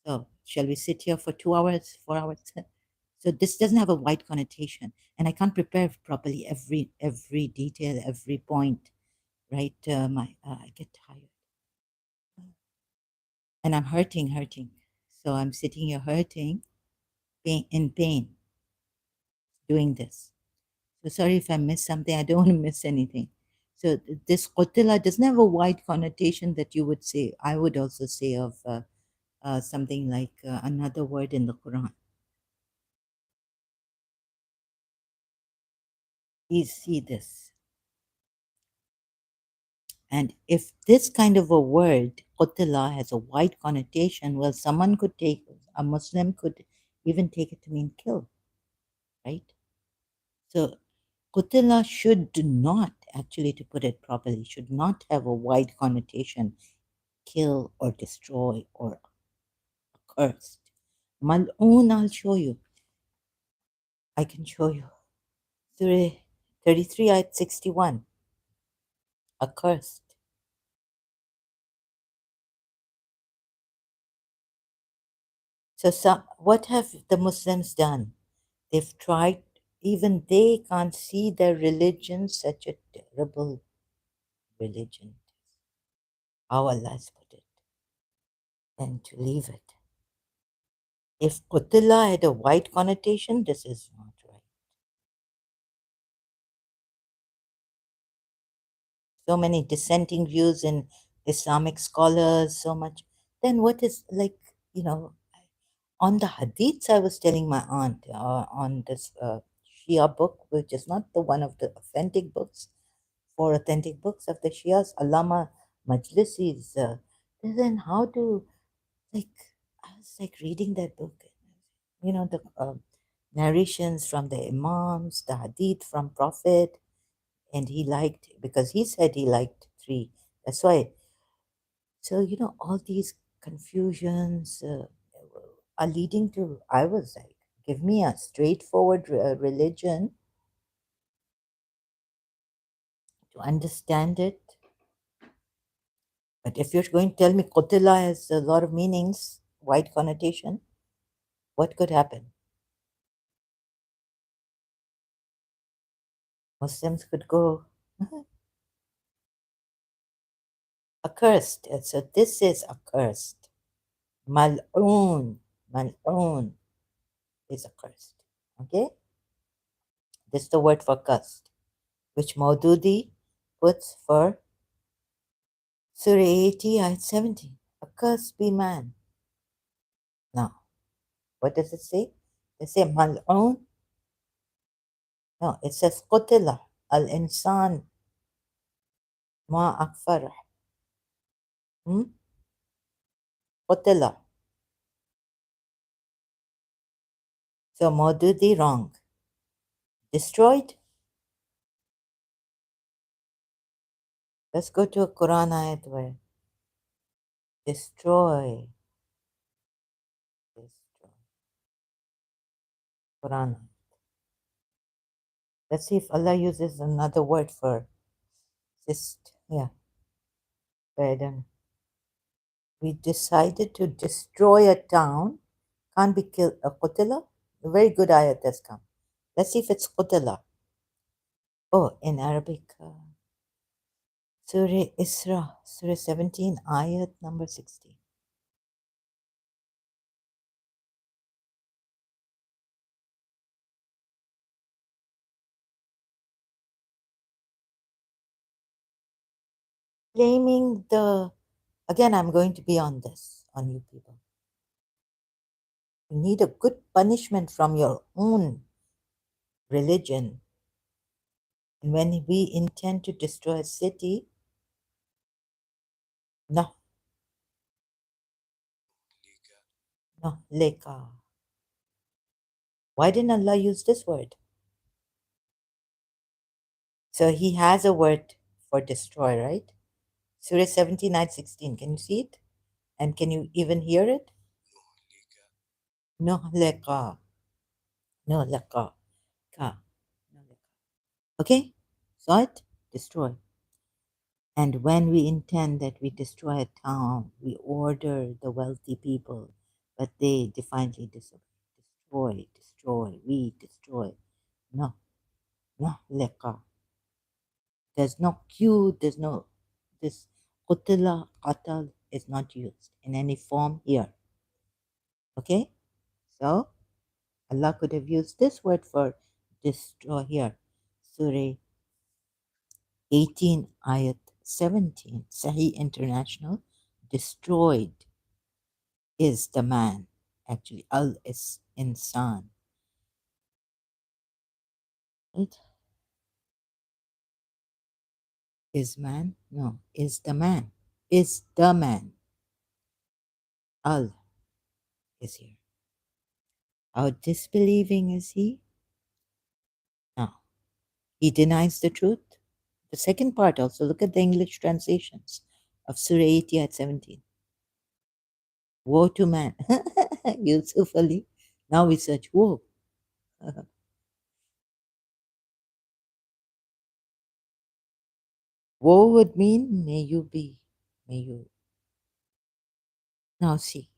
So shall we sit here for 2 hours, 4 hours? So this doesn't have a wide connotation, and I can't prepare properly every detail, every point, right? I get tired, and I'm hurting. So I'm sitting here hurting, in pain, doing this. So sorry if I miss something. I don't want to miss anything. So this qutila doesn't have a wide connotation that you would say. I would also say of something like another word in the Quran. Please see this. And if this kind of a word, qutila, has a wide connotation, well, someone could take, a Muslim could even take it to mean kill, right? So qutila should not, actually, to put it properly, should not have a wide connotation, kill or destroy or accursed. Mal'oon, I'll show you. I can show you. Surah 33, ayat 61, accursed. So what have the Muslims done? They've tried, even they can't see their religion such a terrible religion, how Allah has put it, and to leave it. If qutila had a wide connotation, this is not right. So many dissenting views in Islamic scholars, so much. Then what is, like, you know, on the hadiths, I was telling my aunt on this Shia book, which is not the one of the authentic books, four authentic books of the Shias, Allama Majlisi's. Then how to, like, I was like reading that book, the narrations from the Imams, the hadith from Prophet, and he liked, because he said he liked three. That's why. So, all these confusions are leading to, I was like, give me a straightforward religion to understand it. But if you're going to tell me Qutila has a lot of meanings, wide connotation, what could happen? Muslims could go accursed. And so this is accursed. Mal'oon. Mal'oon is accursed. Okay? This is the word for cursed, which Maududi puts for Surah 80, ayat 17. Accursed be man. Now, what does it say? It says mal'oon. No, it says qutila al-insan ma akfarah. Qutila. So Maududi wrong. Destroyed? Let's go to a Quran ayat where destroy. Destroy. Quran. Let's see if Allah uses another word for just, yeah. But we decided to destroy a town. Can't be killed. A qutila? A very good ayat has come. Let's see if it's qutila. Oh, in Arabic. Surah Isra, Surah 17, ayat number 60. Claiming again, I'm going to be on this, on you people. You need a good punishment from your own religion. And when we intend to destroy a city, no, leka. Why didn't Allah use this word? So he has a word for destroy, right? Surah 17, ayat 16. Can you see it? And can you even hear it? Nuhlika. Nuhlika. Ka. Okay? Saw it? Destroy. And when we intend that we destroy a town, we order the wealthy people, but they defiantly disobey. Destroy, destroy, we destroy. No, no, leka. There's no Q, there's no, this qutila, qatal is not used in any form here. Okay? So, Allah could have used this word for destroy here. Surah 18, ayat 17, Sahih International, destroyed is the man. Actually, al is insan. Right? Is man? No, is the man. Is the man. Al is here. How disbelieving is he? No. He denies the truth. The second part also, look at the English translations of Surah 80 at 17. Woe to man. Yusuf Ali. Now we search woe. Woe would mean may you be. May you. Now see,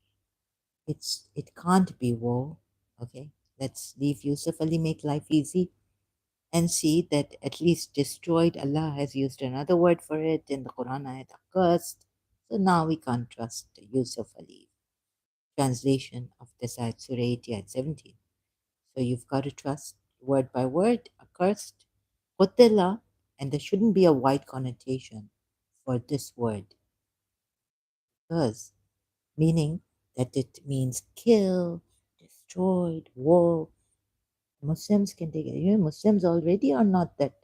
it can't be woe. Okay. Let's leave Yusuf Ali, make life easy, and see that at least destroyed, Allah has used another word for it in the Quran ayat accursed. So now we can't trust Yusuf Ali translation of this ayat, Surah 80 ayat 17. So you've got to trust word by word, accursed, qutila, and there shouldn't be a wide connotation for this word, because meaning that it means kill, destroyed, woe. Muslims can take it. You know, Muslims already are not that.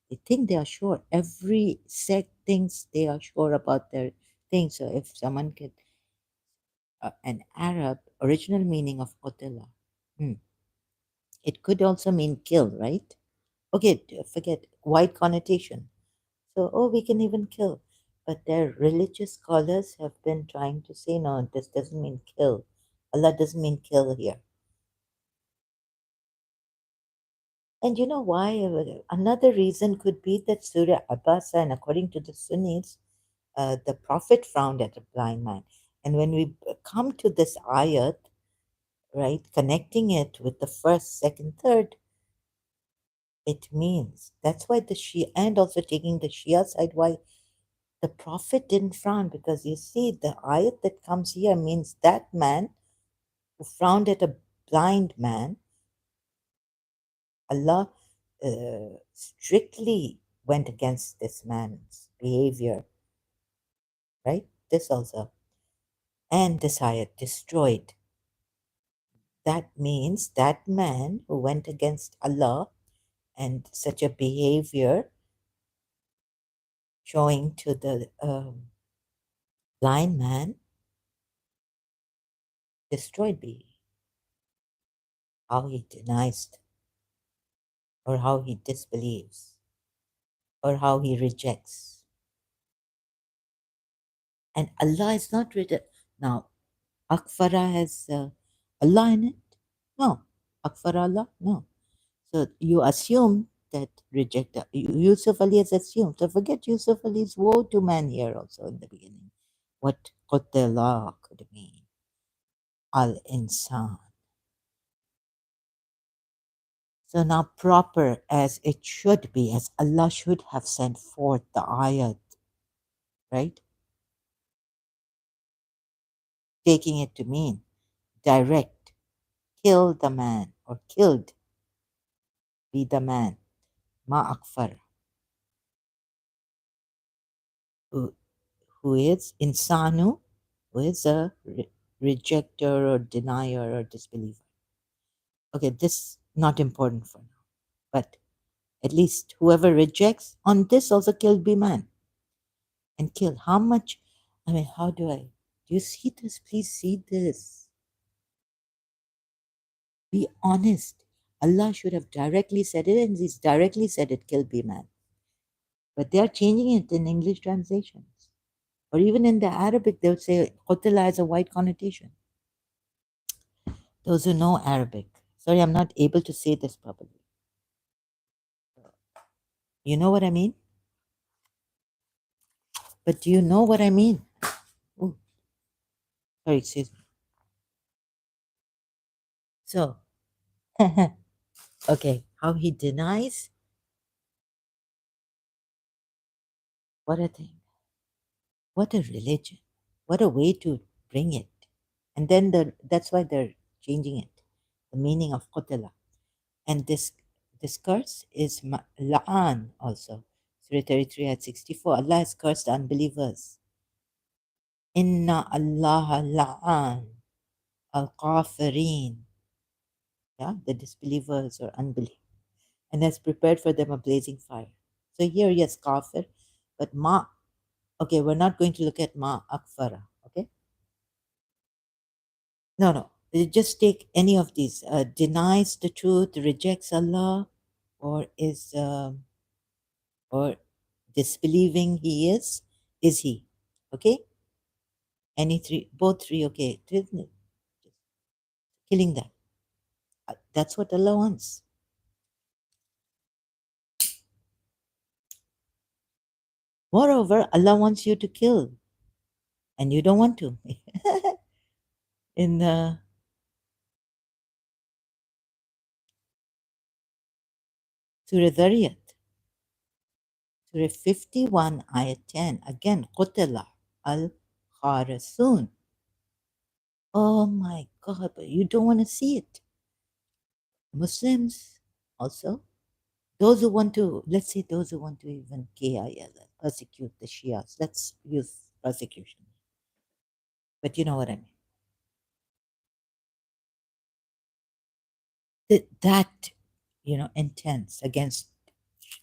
They think they are sure. Every sect thinks they are sure about their thing. So if someone can, an Arab, original meaning of qutila, it could also mean kill, right? Okay, forget wide connotation. So, oh, we can even kill. But their religious scholars have been trying to say, no, this doesn't mean kill. Allah doesn't mean kill here. And you know why? Another reason could be that Surah Abasa, and according to the Sunnis, the Prophet frowned at a blind man. And when we come to this ayat, right, connecting it with the first, second, third, it means that's why the Shia, and also taking the Shia side, why the Prophet didn't frown, because you see, the ayat that comes here means that man who frowned at a blind man, Allah strictly went against this man's behavior, right? This also. And this ayat destroyed. That means that man who went against Allah and such a behavior showing to the blind man destroyed behavior. How he denies, or how he disbelieves, or how he rejects. And Allah is not written. Now, Akfara has Allah in it? No. Akfara Allah? No. So you assume that reject Yusuf Ali has assumed. So forget Yusuf Ali's woe to man here also in the beginning. What Qutila could mean. Al Insan. So now proper as it should be, as Allah should have sent forth the ayat, right? Taking it to mean direct, kill the man, or killed, be the man, ma akfar, who is insanu, who is a rejecter or denier or disbeliever. Okay, this not important for now, but at least whoever rejects on this also killed be man. And kill how much? I mean, how do you see this? Please see this. Be honest. Allah should have directly said it, and He's directly said it, kill be man. But they are changing it in English translations. Or even in the Arabic, they would say qutla has a white connotation. Those who know Arabic. Sorry, I'm not able to say this properly. You know what I mean? But do you know what I mean? Ooh, sorry, excuse me. So, okay, how he denies, what a thing. What a religion. What a way to bring it. And then that's why they're changing it, the meaning of qutla. And this curse is la'an also. Surah 33 at 64. Allah has cursed the unbelievers. Inna Allah la'an al-kafirin. Yeah, the disbelievers or unbelievers. And has prepared for them a blazing fire. So here, yes, kafir, but ma. Okay, we're not going to look at ma akfara. Okay, no. Just take any of these. Denies the truth, rejects Allah, or is or disbelieving He is He. Okay, any three, both three. Okay, isn't it? Killing them. That's what Allah wants. Moreover, Allah wants you to kill, and you don't want to. In Surah Dhariyat, Surah 51, Ayat 10, again, Qutla al-Kharasun. Oh my God, but you don't want to see it. Muslims also, those who want to, let's say those who want to even KIL, persecute the Shias, let's use persecution. But you know what I mean. That, intense against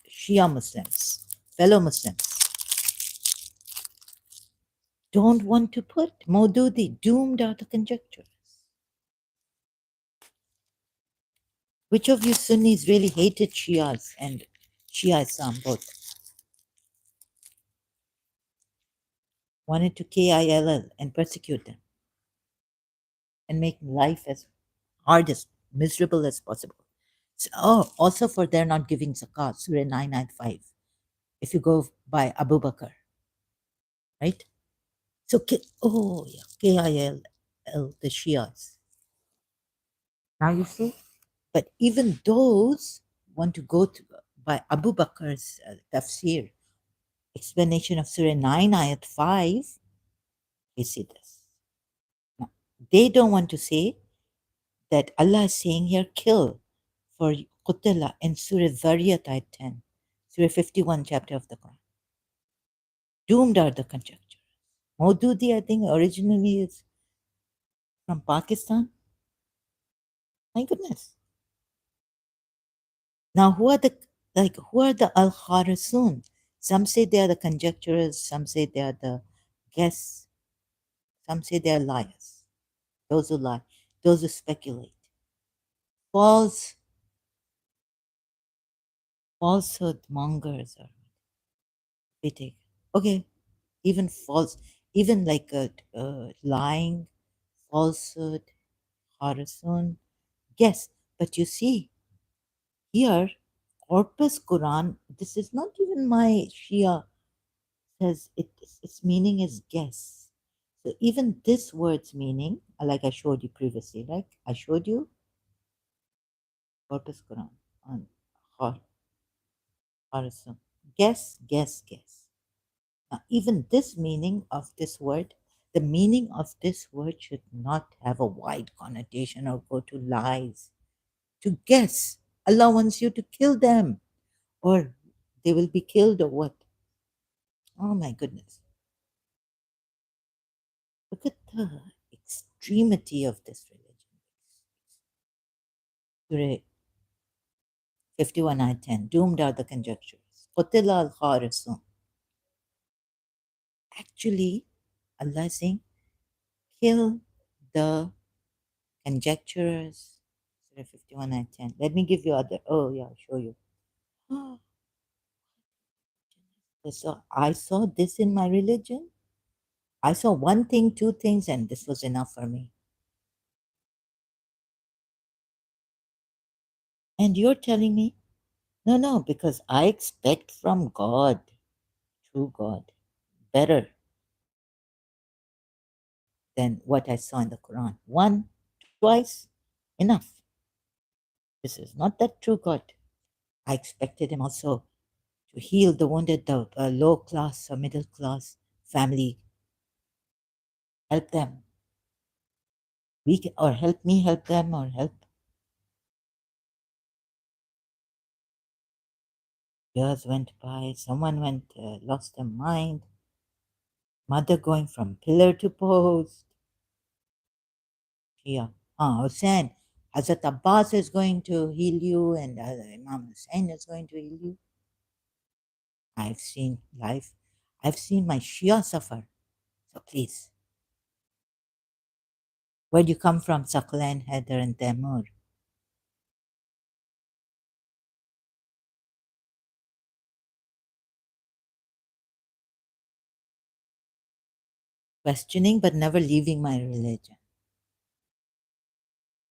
Shia Muslims, fellow Muslims, don't want to put Maududi doomed out of conjectures. Which of you Sunnis really hated Shias and Shia Islam both? Wanted to KILL and persecute them and make life as hard as miserable as possible. So, also for their not giving zakat, Surah 995. If you go by Abu Bakr, right? So, KILL, the Shias. Now you see, but even those want to go to by Abu Bakr's tafsir, explanation of Surah 9, Ayat 5. You see this. Now, they don't want to say that Allah is saying here, kill for Qutla in Surah Dhariyat Ayat 10, Surah 51 chapter of the Quran. Doomed are the conjectures. Maududi, I think, originally is from Pakistan. My goodness. Now, who are the Al Kharasun? Some say they are the conjecturers, some say they are the guests, some say they are liars. Those who lie, those who speculate. Falsehood mongers are they take. Okay, even false, even like lying, falsehood, Kharasun. Yes, but you see, here, Corpus Quran, this is not even my Shia says its meaning is guess. So even this word's meaning, like I showed you previously, right? I showed you Corpus Quran on Kharasun. Guess. Now, even this meaning of this word, the meaning of this word should not have a wide connotation or go to lies. To guess, Allah wants you to kill them, or they will be killed, or what? Oh my goodness. Look at the extremity of this religion. Surah 51 ayat 10, doomed are the conjecturers. Qutila al-Kharisun. Actually, Allah is saying, kill the conjecturers. Surah 51 and 10. Let me give you other. Oh, yeah, I'll show you. So I saw this in my religion. I saw one thing, two things, and this was enough for me. And you're telling me, no, because I expect from God, true God, better than what I saw in the Quran. One, twice, enough. This is not that true God. I expected him also to heal the wounded, the low class or middle class family, help them. Or help me help them, or help. Years went by, someone lost their mind, mother going from pillar to post. Yeah. Hussein, Hazrat Abbas is going to heal you, and Imam Hussein is going to heal you. I've seen life. I've seen my Shia suffer. So please, where do you come from, Saklan, Heather, and Temur? Questioning but never leaving my religion.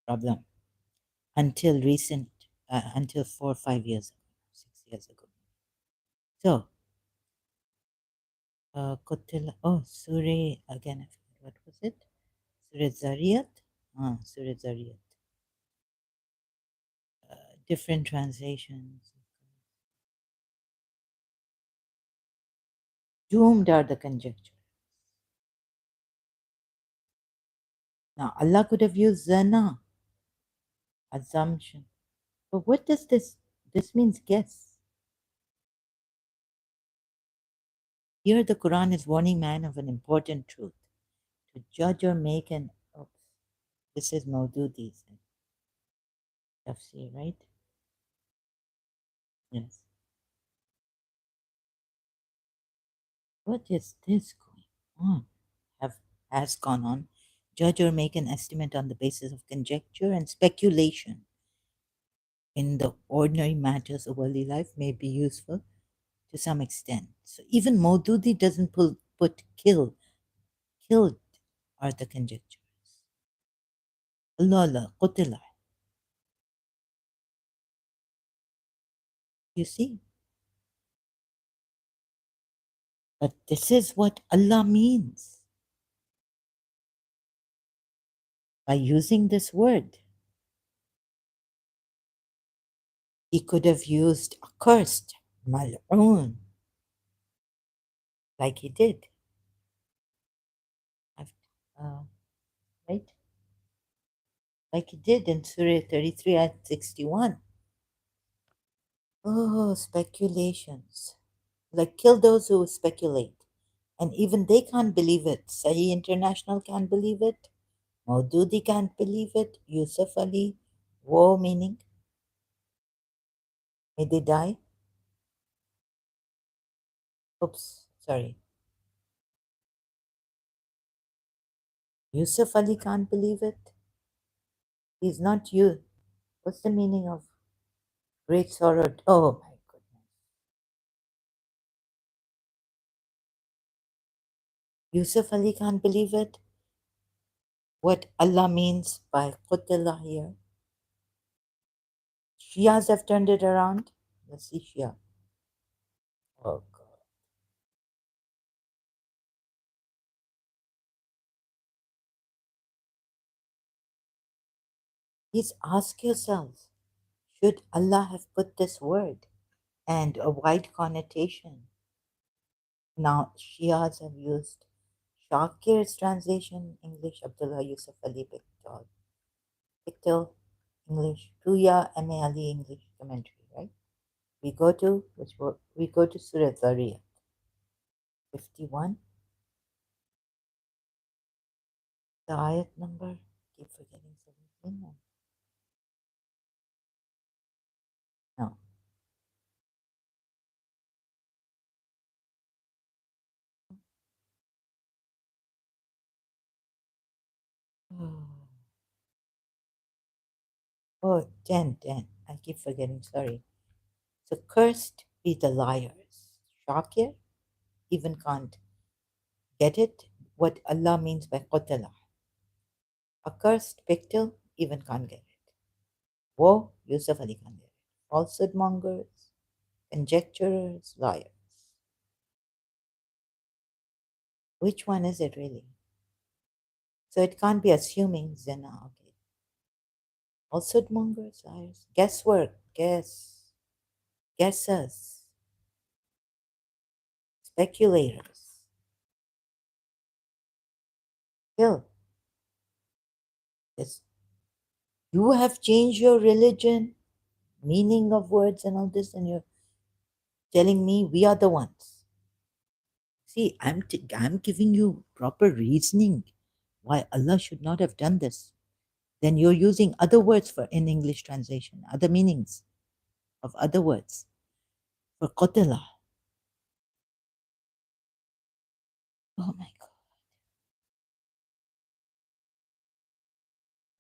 Problem. Until recent, until 4 or 5 years ago, 6 years ago. So, Surah, again, I forget, what was it? Surah Zariyat? Surah Zariyat. Different translations. Doomed are the conjecture. Now, Allah could have used zana, assumption. But what does this? This means guess. Here, the Quran is warning man of an important truth: to judge or make an. Oops, this is Maududi, tafsir, right? Yes. What is this going on? Has gone on. Judge or make an estimate on the basis of conjecture and speculation in the ordinary matters of worldly life may be useful to some extent. So even Maududi doesn't put kill. Killed are the conjectures. Lola, qutila. You see? But this is what Allah means by using this word. He could have used accursed, mal'oon, like he did. Uh, right? Like he did in Surah 33 at 61. Oh, speculations. Like kill those who speculate. And even they can't believe it. Sahih International can't believe it. Maududi can't believe it. Yusuf Ali, woe meaning, may they die. Oops, sorry. Yusuf Ali can't believe it. He's not you. What's the meaning of great sorrow? Oh my goodness. Yusuf Ali can't believe it. What Allah means by Qutla here. Shias have turned it around. Let's see Shia. Oh God. Please ask yourselves, should Allah have put this word and a wide connotation? Now, Shias have used Shakir's translation, English, Abdullah Yusuf Ali Picktel, English, Tuya M.A. Ali, English commentary, right? We go to Surah Zariyat, 51. The ayat number, keep forgetting 17. No. Oh, 10, 10. I keep forgetting, sorry. So cursed be the liars. Shakir even can't get it, what Allah means by qatala. Accursed pictal even can't get it. Woe, Yusuf Ali can't get it. Falsehood mongers, conjecturers, liars. Which one is it really? So it can't be assuming zina. Okay. Falsehood mongers, liars. Guesswork, guessers, speculators. Still, this, you have changed your religion, meaning of words and all this, and you're telling me we are the ones. See, I'm giving you proper reasoning why Allah should not have done this. Then you're using other words for in English translation, other meanings of other words for qatala. Oh my God.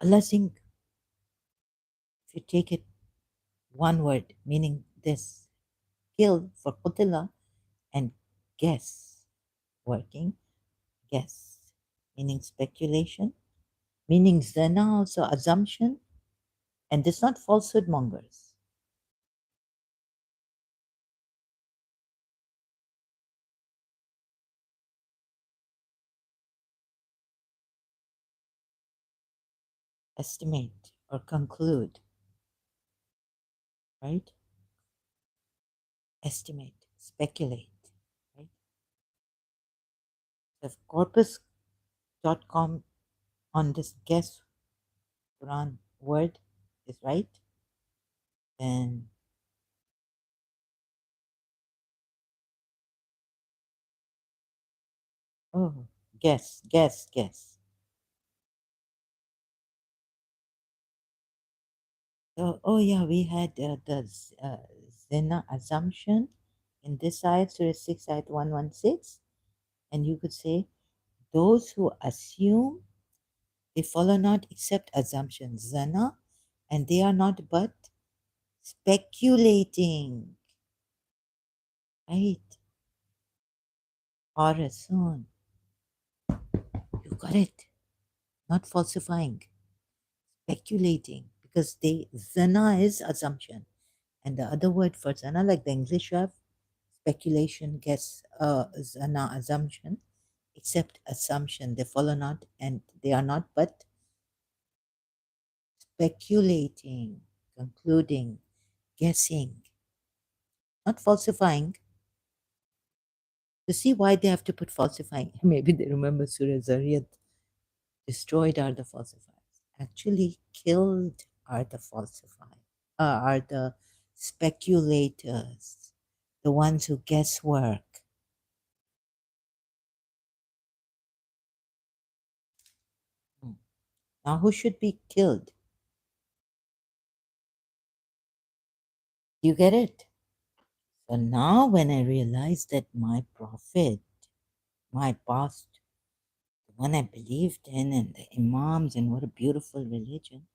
Allah saying, if you take it one word, meaning this, kill for qatala and guess, working, guess, meaning speculation, meaning zina, also assumption, and this not falsehood mongers. Estimate or conclude, right? Estimate, speculate, right? If corpus.com on this guess Quran word is right, then oh, guess. So, oh yeah, we had the zina assumption in this ayat, Surah 6, ayat 116, and you could say, those who assume they follow not except assumptions, zina, and they are not but speculating, right? Or soon. You got it. Not falsifying, speculating, because they zina is assumption, and the other word for zina, like the English you have speculation, guess, zina, assumption, except assumption. They follow not, and they are not but speculating, concluding, guessing, not falsifying. To see why they have to put falsifying. Maybe they remember Surah Zariyat, destroyed are the falsifiers. Actually, killed are the falsifiers, are the speculators, the ones who guesswork. Hmm. Now, who should be killed? You get it? So now, when I realize that my prophet, my past, the one I believed in, and the imams, and what a beautiful religion,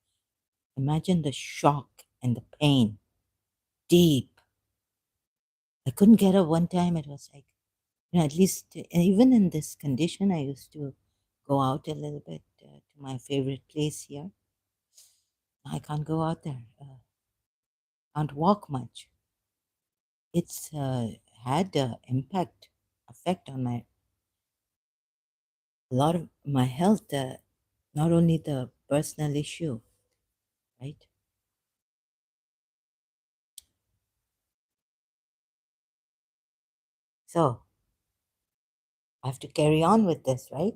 imagine the shock and the pain, deep. I couldn't get up one time. It was like, at least even in this condition, I used to go out a little bit to my favorite place here. I can't go out there. Can't walk much. It's had impact, effect on my a lot of my health. Not only the personal issue, right? So I have to carry on with this, right?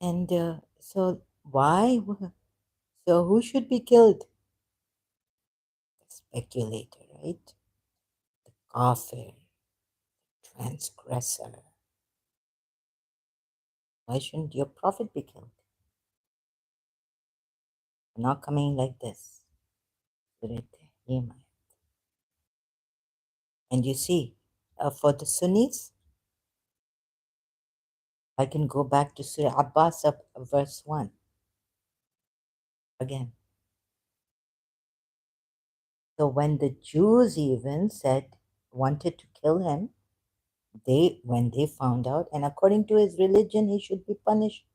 And so why? So who should be killed? The speculator, right? The kafir, transgressor. Why shouldn't your prophet be killed? Not coming like this. And you see, for the Sunnis, I can go back to Surah Abbas of verse 1. again. So when the Jews even wanted to kill him, when they found out, and according to his religion, he should be punished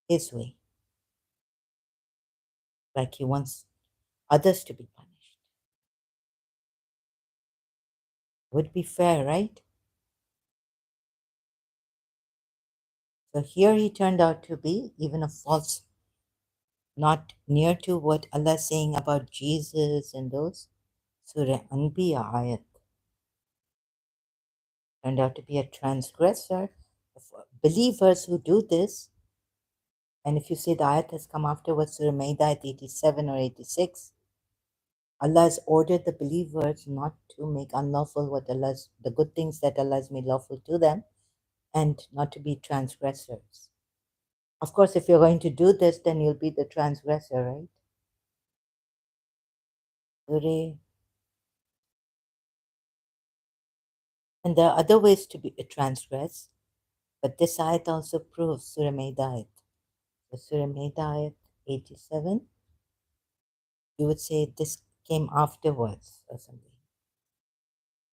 his way, like he wants others to be punished. Would be fair, right? So here he turned out to be even a false, not near to what Allah is saying about Jesus and those. Surah Anbiya ayat turned out to be a transgressor. Believers who do this, and if you say the ayat has come afterwards, Surah Maida at 87 or 86, Allah has ordered the believers not to make unlawful the good things that Allah has made lawful to them, and not to be transgressors. Of course, if you're going to do this, then you'll be the transgressor, right? Surah. And there are other ways to be transgress, but this ayat also proves Surah Maida ayat. So Surah Maida ayat 87, you would say this came afterwards or something.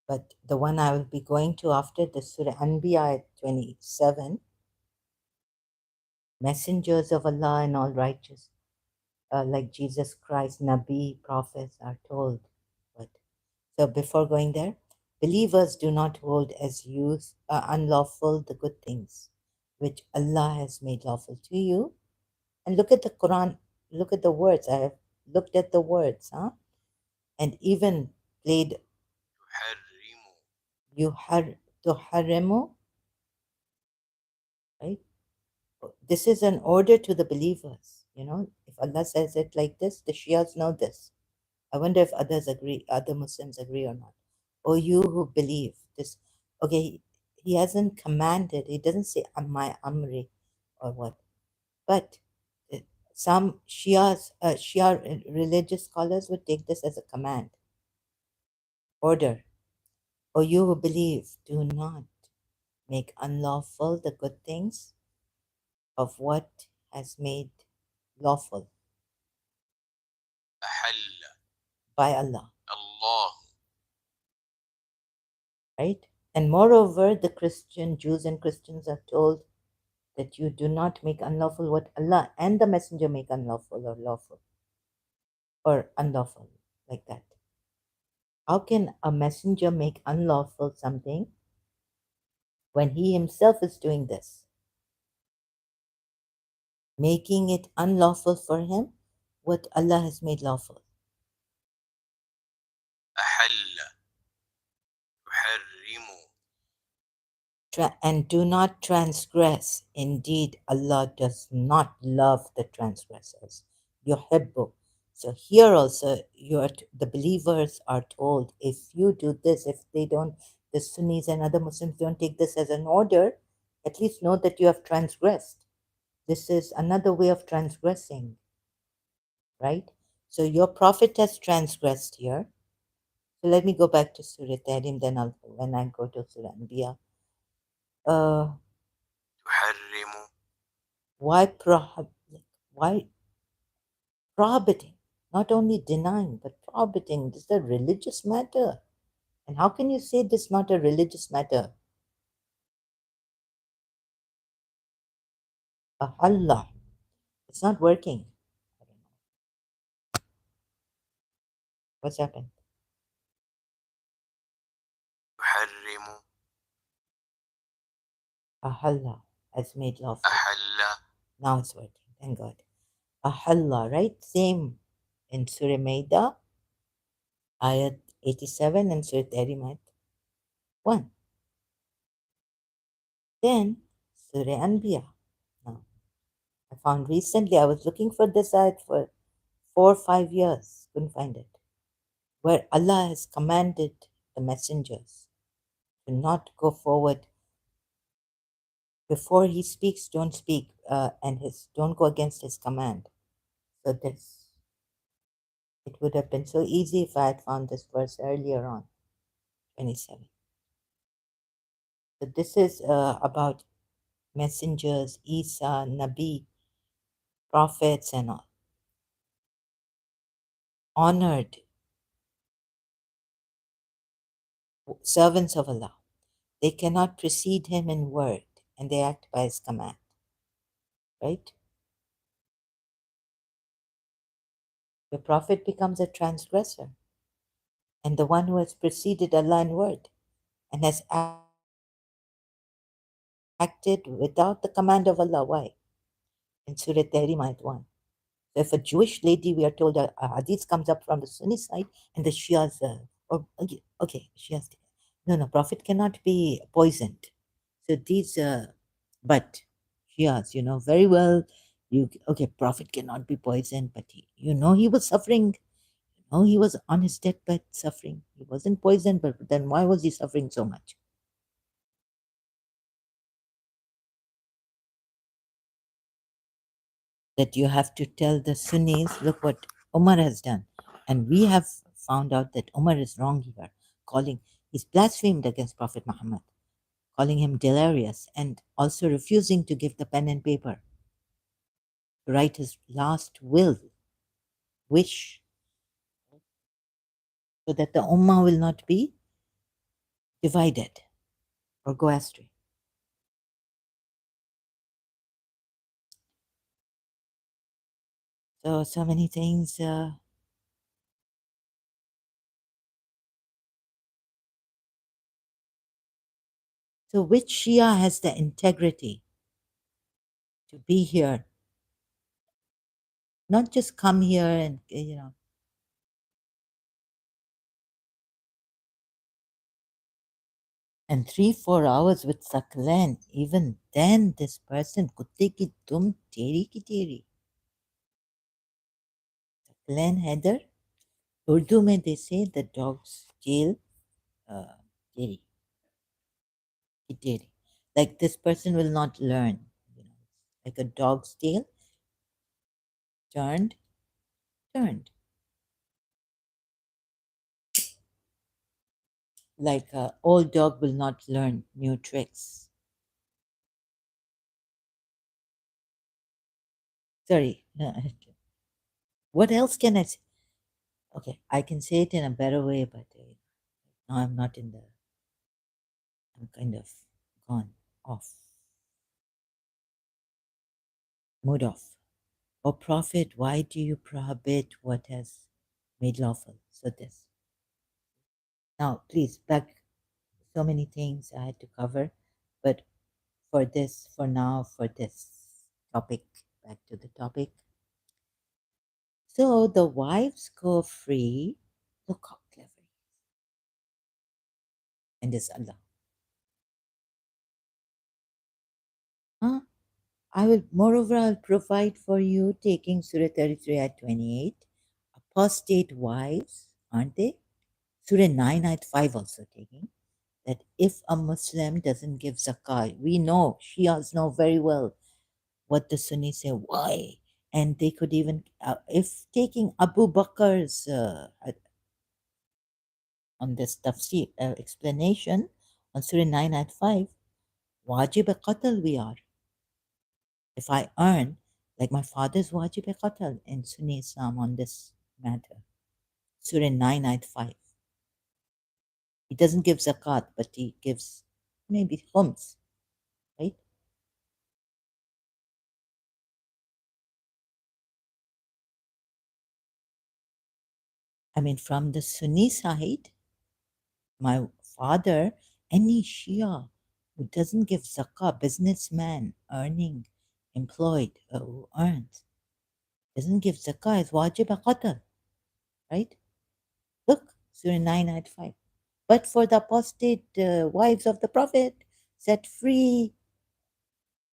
But the one I will be going to after the Surah Anbiya ayat 27, messengers of Allah and all righteous, like Jesus Christ, Nabi, prophets are told. But so before going there, believers do not hold as unlawful the good things which Allah has made lawful to you. And look at the Quran, look at the words. I have looked at the words, huh? And even played tuharrimu, right? This is an order to the believers. You know, if Allah says it like this, the Shias know this. I wonder if others agree, other Muslims agree or not. Or you who believe this, okay, he hasn't commanded, he doesn't say my amri or what, but uh, some Shia religious scholars would take this as a command, order. Or you who believe, do not make unlawful the good things of what has made lawful by Allah. Right? And moreover, the Jews and Christians are told that you do not make unlawful what Allah and the Messenger make unlawful or lawful or unlawful, like that. How can a messenger make unlawful something when he himself is doing this? Making it unlawful for him what Allah has made lawful. And do not transgress. Indeed, Allah does not love the transgressors. Yuhibbu. So here also, the believers are told, if you do this, if they don't, the Sunnis and other Muslims don't take this as an order, at least know that you have transgressed. This is another way of transgressing, right? So your prophet has transgressed here. So let me go back to Surah Tahrim, then when I go to Surah Anbiya. Why prohibiting? Not only denying, but prohibiting. This is a religious matter. And how can you say this is not a religious matter? Allah. It's not working. What's happened? Allah has made lawful. Now it's working. Thank God. Allah, right? Same in Surah Maida, ayat 87, and Surah Tahrim, ayat 1. Then Surah Anbiya. Now, I found recently, I was looking for this ayat for 4 or 5 years, couldn't find it, where Allah has commanded the messengers to not go forward. Before he speaks, don't speak, and don't go against his command. So this, it would have been so easy if I had found this verse earlier on, 27. So this is about messengers, Isa, Nabi, prophets, and all. honored servants of Allah. They cannot precede him in word and they act by his command, right? The Prophet becomes a transgressor and the one who has preceded Allah in word and has acted without the command of Allah. Why? In Surah Tahrim, Ayat 1. So if a Jewish lady, we are told a hadith comes up from the Sunni side and the Shias, okay, Shias, no, Prophet cannot be poisoned. So these, but Shias, very well, okay, Prophet cannot be poisoned, but he was suffering, he was on his deathbed suffering. He wasn't poisoned, but then why was he suffering so much? That you have to tell the Sunnis, look what Umar has done. And we have found out that Umar is wrong here, he's blasphemed against Prophet Muhammad, calling him delirious, and also refusing to give the pen and paper to write his last wish, so that the Ummah will not be divided or go astray. So many things. So which Shia has the integrity to be here, not just come here and 3-4 hours with Saklan, even then this person kutte ki tum teri ki teri. Saklan Heather, Urdu mein they say the dog's tail teri ki teri. Like this person will not learn, like a dog's tail turned. Like an old dog will not learn new tricks. Sorry. What else can I say? Okay, I can say it in a better way, but now I'm not in the. I'm kind of gone off, mood off. O Prophet, why do you prohibit what has made lawful? So this. Now, please, back. So many things I had to cover, but for now, for this topic, back to the topic. So the wives go free. Look how clever he is. And it's Allah. Huh? Moreover, I'll provide for you, taking Surah 33 at 28. Apostate wives, aren't they? Surah 9 at 5 also taking. That if a Muslim doesn't give zakah, we know, Shias know very well what the Sunnis say, why? And they could even, if taking Abu Bakr's on this tafsir explanation on Surah 9 at 5, wajib qatl we are. If I earn, like my father's wajib qatl in Sunni Islam on this matter. Surah 9 at 5. He doesn't give zakat, but he gives maybe khums, right? I mean, from the Sunni side, my father, any Shia who doesn't give zakah, businessman, earning, employed, who earns, doesn't give zakah is wajib qatl, right? Look, Surah 9 ayat 5. But for the apostate wives of the Prophet, set free,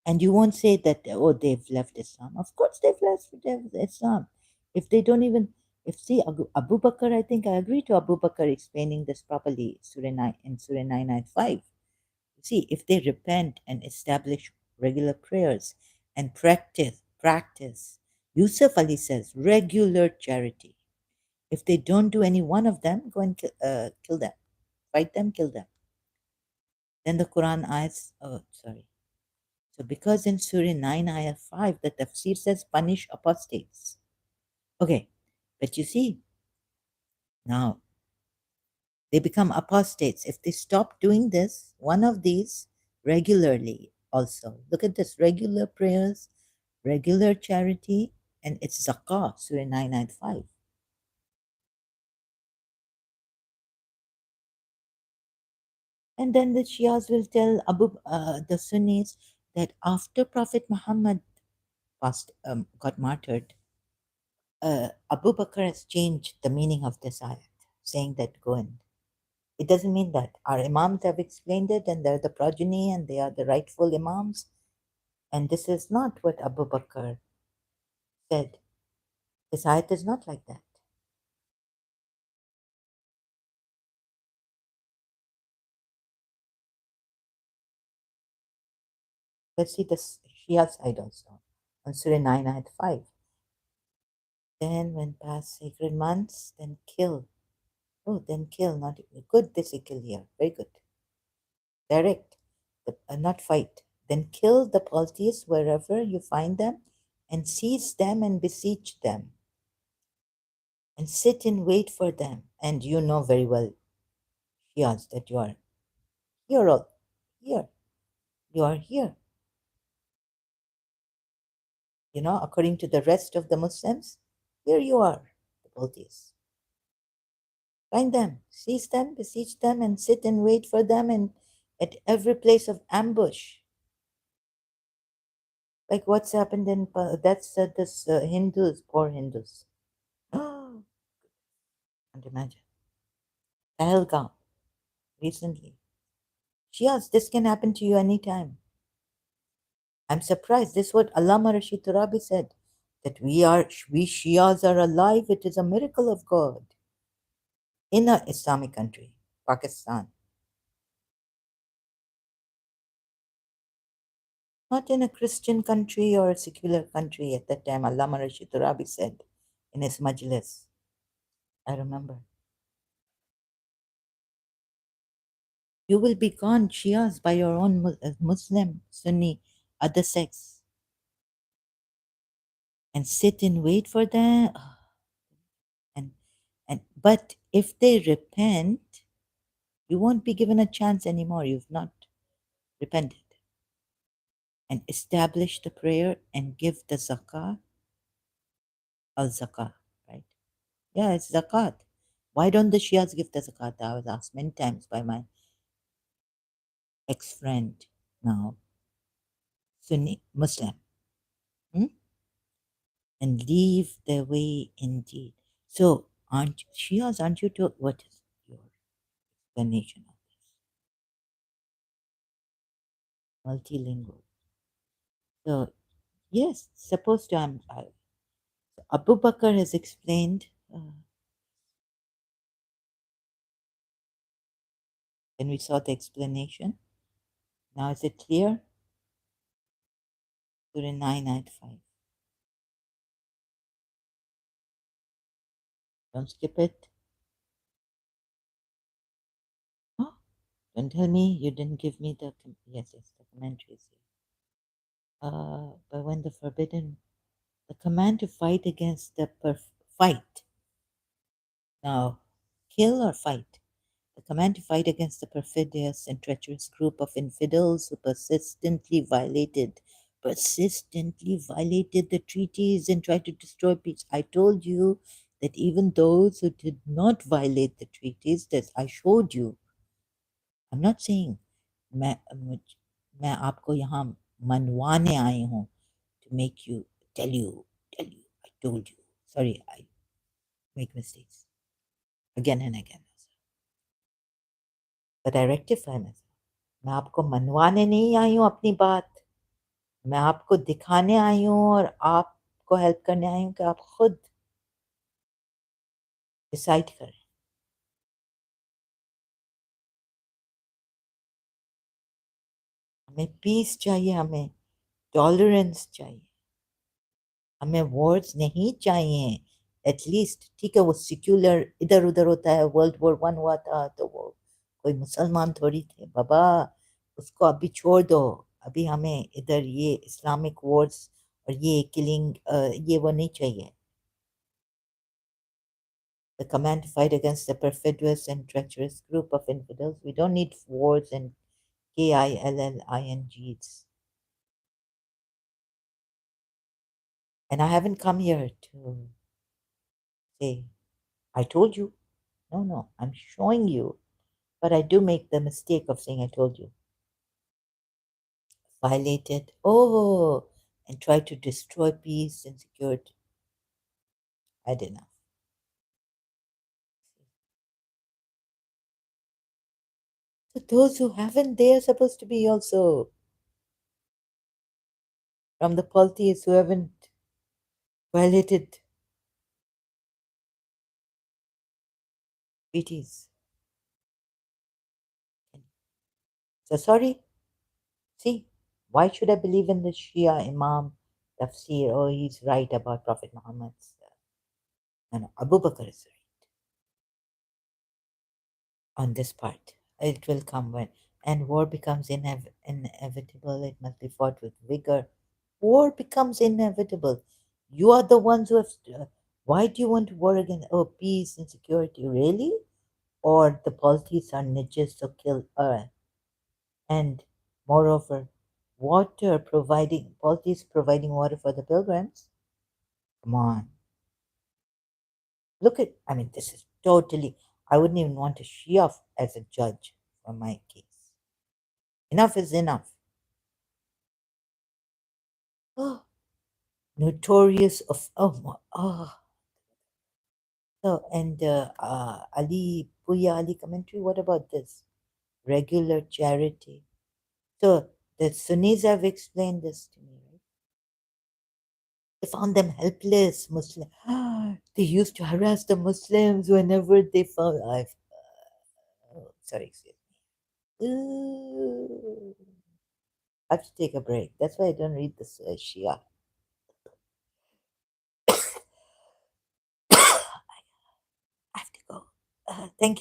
and you won't say that, oh, they've left Islam. Of course they've left Islam. If they don't even, Abu Bakr, I think I agree to Abu Bakr explaining this properly, Surah 9, in Surah 9 ayat 5. See, if they repent and establish regular prayers and practice, Yusuf Ali says, regular charity. If they don't do any one of them, go and kill them. Fight them, kill them. Then the Quran ayahs, sorry. So because in Surah 9, ayah 5, the tafsir says punish apostates. Okay, but you see, Now, they become apostates. If they stop doing this, one of these regularly also. Look at this regular prayers, regular charity, and it's zakah, Surah 995. And then the Shias will tell the Sunnis that after Prophet Muhammad got martyred, Abu Bakr has changed the meaning of this ayat, saying that go and. It doesn't mean that. Our Imams have explained it, and they're the progeny, and they are the rightful Imams. And this is not what Abu Bakr said. This ayat is not like that. Let's see the Shia side also. On Surah 9, ayat 5. Then, when past sacred months, then kill. Oh, then kill, not good. This kill here. Very good. Direct, not fight. Then kill the polytheists wherever you find them, and seize them and beseech them, and sit and wait for them. And you know very well, Shias, that you are here. All here, you are here. You know, according to the rest of the Muslims, here you are, the polytheists. Find them, seize them, beseech them, and sit and wait for them, and at every place of ambush. Like what's happened in that's this Hindus, poor Hindus. Oh, can't imagine. Pahalgam recently. Shias, this can happen to you anytime. I'm surprised. This is what Allama Rashid Turabi said, that we Shias are alive. It is a miracle of God in an Islamic country, Pakistan. Not in a Christian country or a secular country at that time. Allama Rashid Turabi said in his majlis. I remember. You will be gone, Shias, by your own Muslim, Sunni, other sects, and sit and wait for them. And but if they repent, you won't be given a chance anymore. You've not repented. And establish the prayer and give the zakah, al zakah, right? Yeah, it's zakat. Why don't the Shias give the zakat? I was asked many times by my ex-friend now, Sunni Muslim. Hmm? And leave their way indeed. So, aren't Shias, aren't you told? What is your explanation of this? Multilingual. So, yes, supposed to. Abu Bakr has explained. When we saw the explanation, now is it clear? Surah 9 ayat 5. Don't skip it. Oh, don't tell me you didn't give me the. Yes, the commentary is here. But when the command to fight against the fight. Now, kill or fight? The command to fight against the perfidious and treacherous group of infidels who persistently violated the treaties and tried to destroy peace. I told you that even those who did not violate the treaties, that I showed you. I'm not saying मैं आपको यहाँ मनवाने आई हूँ to make you tell you I told you. Sorry, I make mistakes again and again. But I rectify myself. मैं आपको मनवाने नहीं आई हूँ अपनी बात, मैं आपको दिखाने आई हूँ और आपको हेल्प करने आई हूँ कि आप खुद डिसाइड करें. हमें पीस चाहिए, हमें टॉलरेंस चाहिए, हमें वॉर्स नहीं चाहिए. एटलीस्ट ठीक है, वो सिक्युलर इधर उधर होता है. वर्ल्ड वॉर 1 हुआ था तो वो कोई मुसलमान थोड़ी थे बाबा, उसको अभी छोड़ दो. अभी हमें इधर ये इस्लामिक वॉर्स और ये किलिंग ये वो नहीं चाहिए. the command to fight against the perfidious and treacherous group of infidels. We don't need wars and KILLINGs. And I haven't come here to say, I told you. No, no, I'm showing you. But I do make the mistake of saying, I told you. Violated, oh, and try to destroy peace and security. Had enough. So those who haven't, they are supposed to be also from the polytheists who haven't violated treaties. So sorry. See, why should I believe in the Shia Imam Tafsir? Oh, he's right about Prophet Muhammad's. No, no, Abu Bakr is right on this part. It will come when, and war becomes inevitable. It must be fought with vigor. War becomes inevitable. You are the ones who have. Why do you want to war against? Oh, peace and security, really? Or the policies are niches, so kill her. And moreover, water providing policies providing water for the pilgrims. Come on, look at. I mean, this is totally. I wouldn't even want a Shia as a judge for my case. Enough is enough. Oh, notorious of oh. So and Ali Puya Ali commentary. What about this? Regular charity. So the Sunnis have explained this to me, right? They found them helpless Muslim. They used to harass the Muslims whenever they found. Oh, sorry, excuse me. Ooh. I have to take a break. That's why I don't read this Shia. I have to go. Thank you.